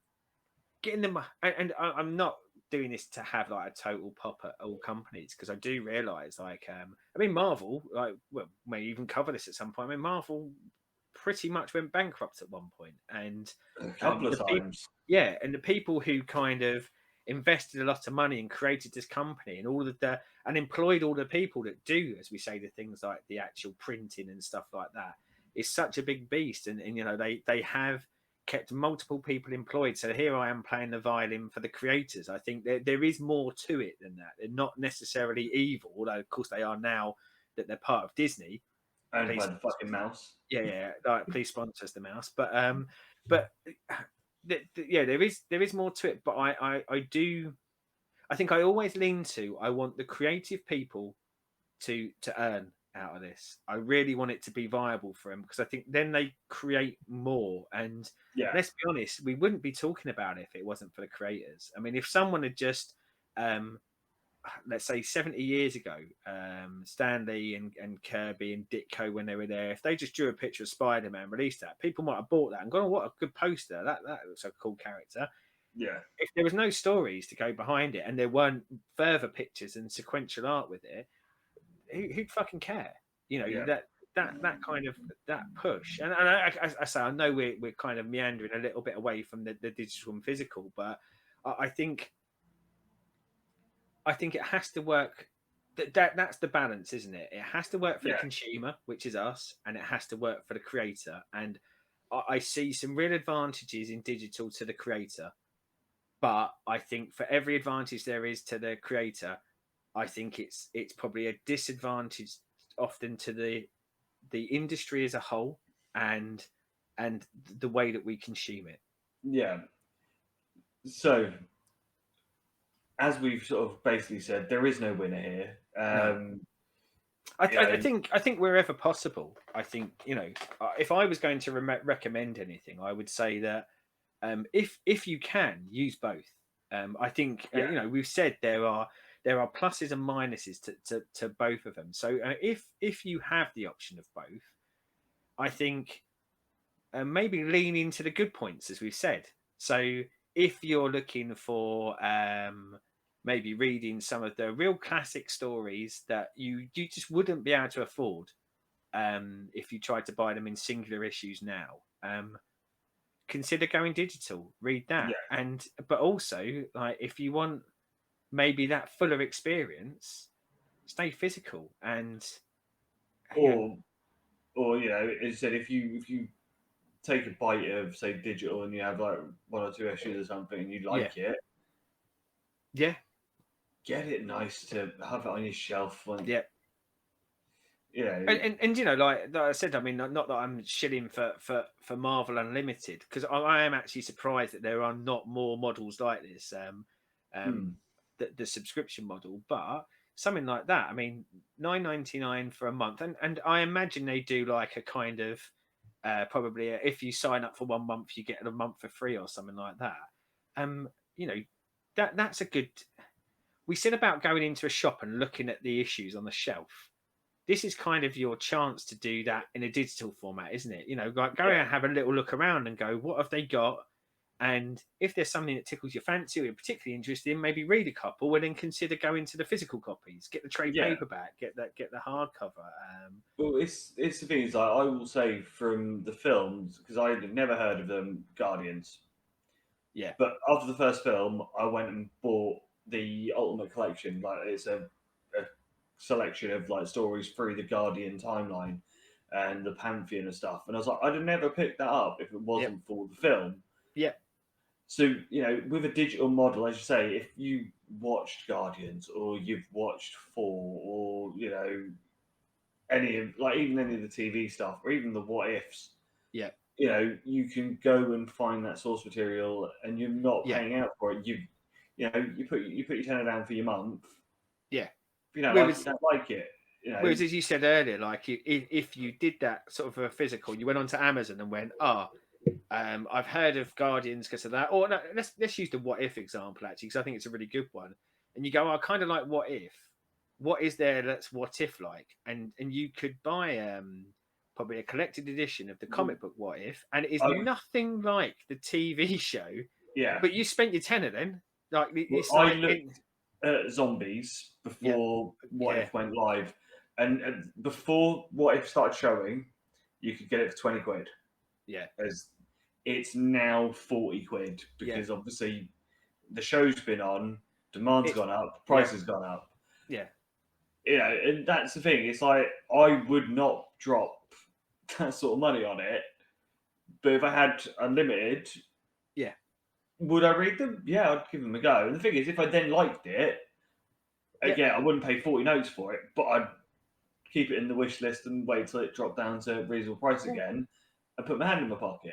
getting them. And I'm not doing this to have like a total pop at all companies because I do realize, like, I mean, Marvel, like, well, may even cover this at some point. I mean, Marvel pretty much went bankrupt at one point, and a couple of the people, times. yeah, and the people who kind of invested a lot of money and created this company and all of the and employed all the people that do, as we say, the things like the actual printing and stuff like that is such a big beast, and they have kept multiple people employed. So here I am playing the violin for the creators. I think there is more to it than that. They're not necessarily evil, although of course they are now that they're part of Disney. Owned by Please, the fucking mouse. yeah, like please sponsor us, the mouse. But yeah, there is more to it. But I do. I think I always lean to. I want the creative people to earn. out of this. I really want it to be viable for them because I think then they create more. And Yeah, let's be honest, we wouldn't be talking about it if it wasn't for the creators. I mean, if someone had just, um, let's say 70 years ago, Stanley and Kirby and Ditko, when they were there, if they just drew a picture of Spider-Man, released that, people might have bought that and gone, oh, what a good poster. That looks like a cool character. yeah, If there was no stories to go behind it and there weren't further pictures and sequential art with it, who'd fucking care? You know, yeah, that kind of that push. And I say, I know we're kind of meandering a little bit away from the digital and physical, but I think it has to work. That's the balance, isn't it? It has to work for the yeah, consumer, which is us, and it has to work for the creator. And I see some real advantages in digital to the creator, but I think for every advantage there is to the creator, I think it's probably a disadvantage often to the industry as a whole and the way that we consume it. yeah. So, as we've sort of basically said, there is no winner here. No, You know, I think wherever possible. I think if I was going to recommend anything, I would say that if you can use both. I think yeah, we've said there are pluses and minuses to both of them. So if you have the option of both, I think maybe lean into the good points, as we've said. So if you're looking for maybe reading some of the real classic stories that you just wouldn't be able to afford if you tried to buy them in singular issues now, consider going digital. Read that, yeah. but also like if you want maybe that fuller experience, stay physical and you know, Or, as you said, if you take a bite of say digital and you have like one or two issues or something and you yeah, like it, yeah, get it nice to have it on your shelf. And yeah. you know, And like I said, I mean, not that I'm shilling for Marvel Unlimited because I am actually surprised that there are not more models like this, hmm, the subscription model. But something like that, I mean, 9.99 for a month, and I imagine they do like a kind of probably if you sign up for 1 month, you get a month for free or something like that. Um, you know, that's a good. We said about going into a shop and looking at the issues on the shelf. This is kind of your chance to do that in a digital format, isn't it? Like go yeah, and have a little look around and go, what have they got? And if there's something that tickles your fancy or you're particularly interested in, maybe read a couple and then consider going to the physical copies. Get the trade yeah. paperback, get the hardcover. Well, it's the thing is like I will say from the films because I had never heard of them, Guardians. Yeah, But after the first film, I went and bought the Ultimate Collection. Like it's a selection of like stories through the Guardian timeline and the Pantheon and stuff. And I was like, I'd have never picked that up if it yep, wasn't for the film. yep, So with a digital model, as you say, if you watched Guardians or you've watched Four or any of like even any of the TV stuff or even the What Ifs, yep, you can go and find that source material and you're not yeah, paying out for it. You put your tenner down for your month. yeah. If you don't like it, you Whereas don't like it. as you said earlier, like if you did that sort of a physical, you went onto Amazon and went, I've heard of Guardians because of that. Or no, let's use the What If example actually, because I think it's a really good one. And you go, I kind of like What If. What is there that's What If like? And you could buy probably a collected edition of the Well, comic book What If, and it is I nothing like the TV show. yeah. But you spent your tenner then. Like Well, it's I like looked at zombies yeah, before What yeah, If went live, and before What If started showing, you could get it for 20 quid. yeah, As it's now 40 quid yeah. because obviously the show's been on, demand's It's gone up, yeah, price has gone up. yeah, And that's the thing. It's like I would not drop that sort of money on it, but if I had unlimited, yeah, would I read them? Yeah, I'd give them a go. And the thing is, if I then liked it, yeah. again, I wouldn't pay 40 notes for it, but I'd keep it in the wish list and wait till it dropped down to reasonable price Well, again and put my hand in my pocket.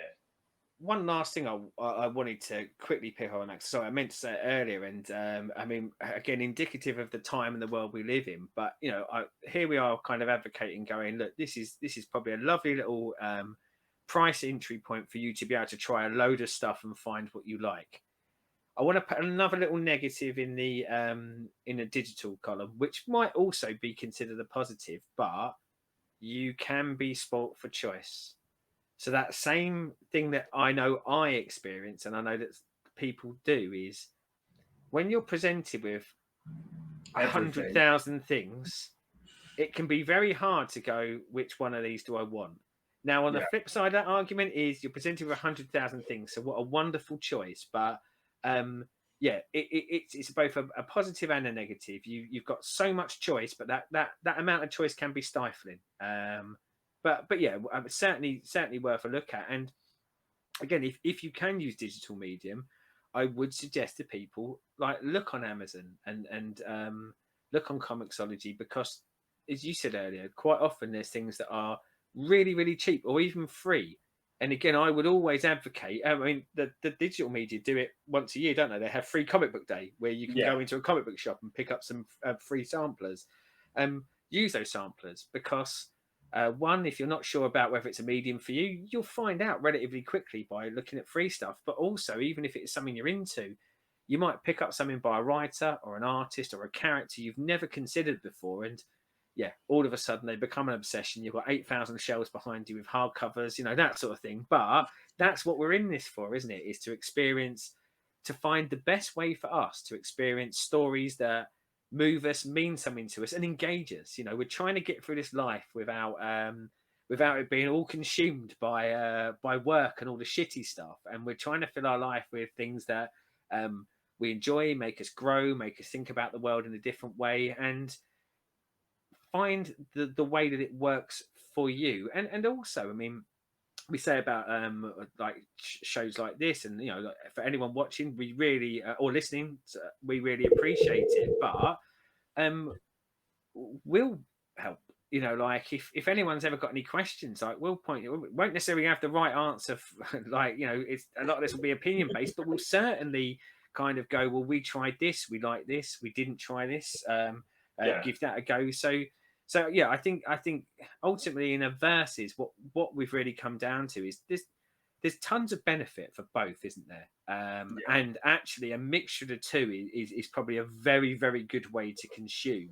one last thing I wanted to quickly pick on. Sorry, I meant to say it earlier, and I mean, again, indicative of the time and the world we live in. But here we are, kind of advocating, going, look, this is probably a lovely little price entry point for you to be able to try a load of stuff and find what you like. I want to put another little negative in a digital column, which might also be considered a positive, but you can be spoilt for choice. So that same thing that I know I experience, and I know that people do, is when you're presented with a hundred Everything. thousand things, it can be very hard to go, which one of these do I want? Now, on the Yeah. flip side of that argument is you're presented with 100,000 things. So what a wonderful choice. But yeah, it's both a positive and a negative. You've got so much choice, but that amount of choice can be stifling. But yeah, certainly worth a look at. And again, if you can use digital medium, I would suggest to people like look on Amazon and look on Comixology, because as you said earlier, quite often there's things that are really, really cheap or even free. And again, I would always advocate. I mean, the digital media do it once a year, don't they? They have free comic book day where you can Yeah. go into a comic book shop and pick up some free samplers. Use those samplers, because one, if you're not sure about whether it's a medium for you, you'll find out relatively quickly by looking at free stuff. But also, even if it's something you're into, you might pick up something by a writer or an artist or a character you've never considered before, and yeah, all of a sudden they become an obsession. You've got 8,000 shelves behind you with hardcovers, that sort of thing. But that's what we're in this for, isn't it? Is to experience, to find the best way for us to experience stories that move us, mean something to us, and engage us. We're trying to get through this life without it being all consumed by work and all the shitty stuff. And we're trying to fill our life with things that we enjoy, make us grow, make us think about the world in a different way, and find the way that it works for you. And also, I mean, we say about like shows like this, and like, for anyone watching, we really or listening, we really appreciate it. But we'll help. Like if anyone's ever got any questions, like we'll point. We won't necessarily have the right answer. Like it's a lot of this will be opinion based, but we'll certainly kind of go, well, we tried this, we like this, we didn't try this. Yeah. Give that a go. So yeah, I think ultimately in a versus, what we've really come down to is this. There's tons of benefit for both, isn't there? Yeah. And actually, a mixture of the two is probably a very, very good way to consume.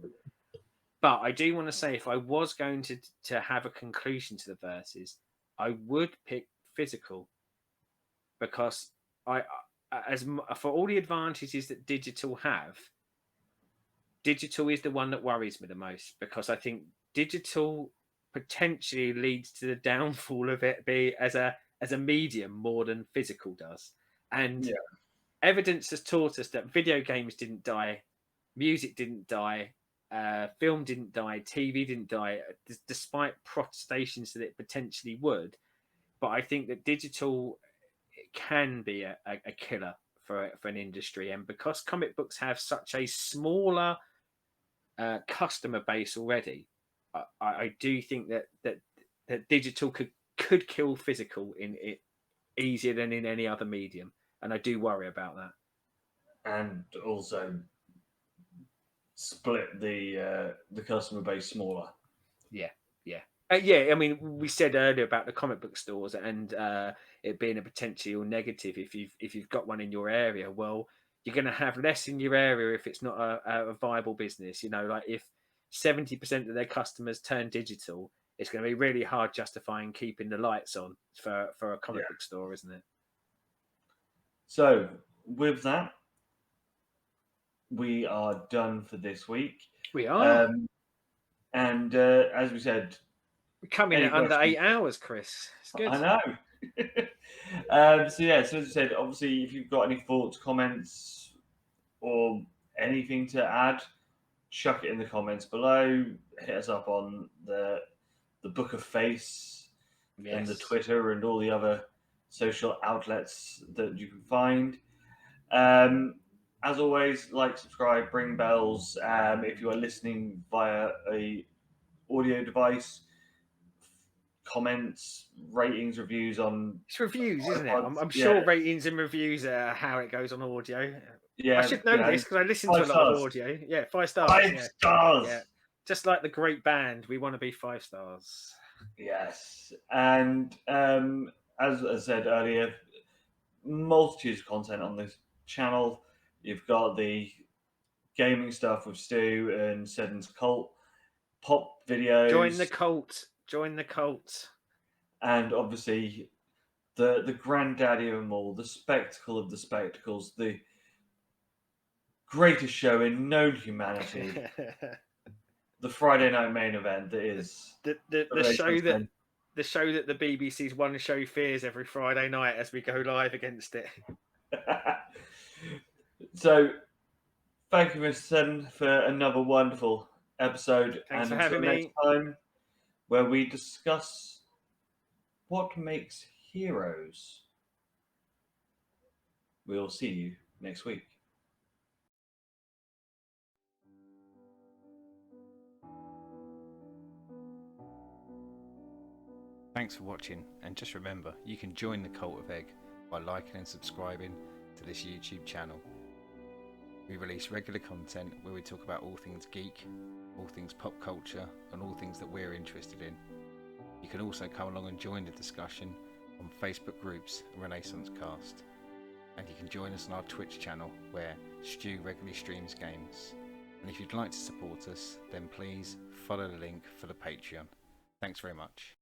But I do want to say, if I was going to have a conclusion to the verses, I would pick physical, because for all the advantages that digital is the one that worries me the most, because I think digital potentially leads to the downfall of it be as a medium more than physical does. And Yeah. evidence has taught us that video games didn't die, music didn't die, film didn't die, TV didn't die, despite protestations that it potentially would. But I think that digital can be a killer for an industry, and because comic books have such a smaller customer base already, I do think that digital could kill physical in it easier than in any other medium, and I do worry about that. And also split the customer base smaller. Yeah, yeah, yeah. I mean, we said earlier about the comic book stores and it being a potential negative if you've got one in your area. Well, you're going to have less in your area if it's not a viable business. Like if 70% of their customers turn digital, it's going to be really hard justifying keeping the lights on for a Yeah. comic book store, isn't it? So with that, we are done for this week. We are. Um, and as we said, We're coming any at under questions? 8 hours, Chris. It's good. I know. So yeah, so as I said, obviously, if you've got any thoughts, comments, or anything to add, chuck it in the comments below. Hit us up on the Book of Face and the Yes. Twitter and all the other social outlets that you can find. Um, as always, like, subscribe, ring bells. If you are listening via a audio device, comments, ratings, reviews on. It's reviews, isn't it? iPods. I'm Yeah, sure ratings and reviews are how it goes on audio. I yeah, should know yeah. this because I listen to a 5 lot of stars. audio. Yeah, 5 stars. 5 Yeah, stars. yeah. Just like the great band, we want to be 5 stars. Yes, and as I said earlier, multitudes of content on this channel. You've got the gaming stuff with Stu and Seddon's cult, pop Join the videos, cult. Join the cult. and obviously the granddaddy of them all, the spectacle of the spectacles, the greatest show in known humanity, the Friday night main event that is the show that the BBC's one show fears every Friday night as we go live against it. So, thank you, Mr. Seddon, for another wonderful episode. Thanks and for having until next me. time, where we discuss what makes heroes. We'll see you next week. Thanks for watching, and just remember, you can join the Cult of Egg by liking and subscribing to this YouTube channel. We release regular content where we talk about all things geek, all things pop culture, and all things that we're interested in. You can also come along and join the discussion on Facebook groups and Renaissance Cast. And you can join us on our Twitch channel where Stu regularly streams games. And if you'd like to support us, then please follow the link for the Patreon. Thanks very much.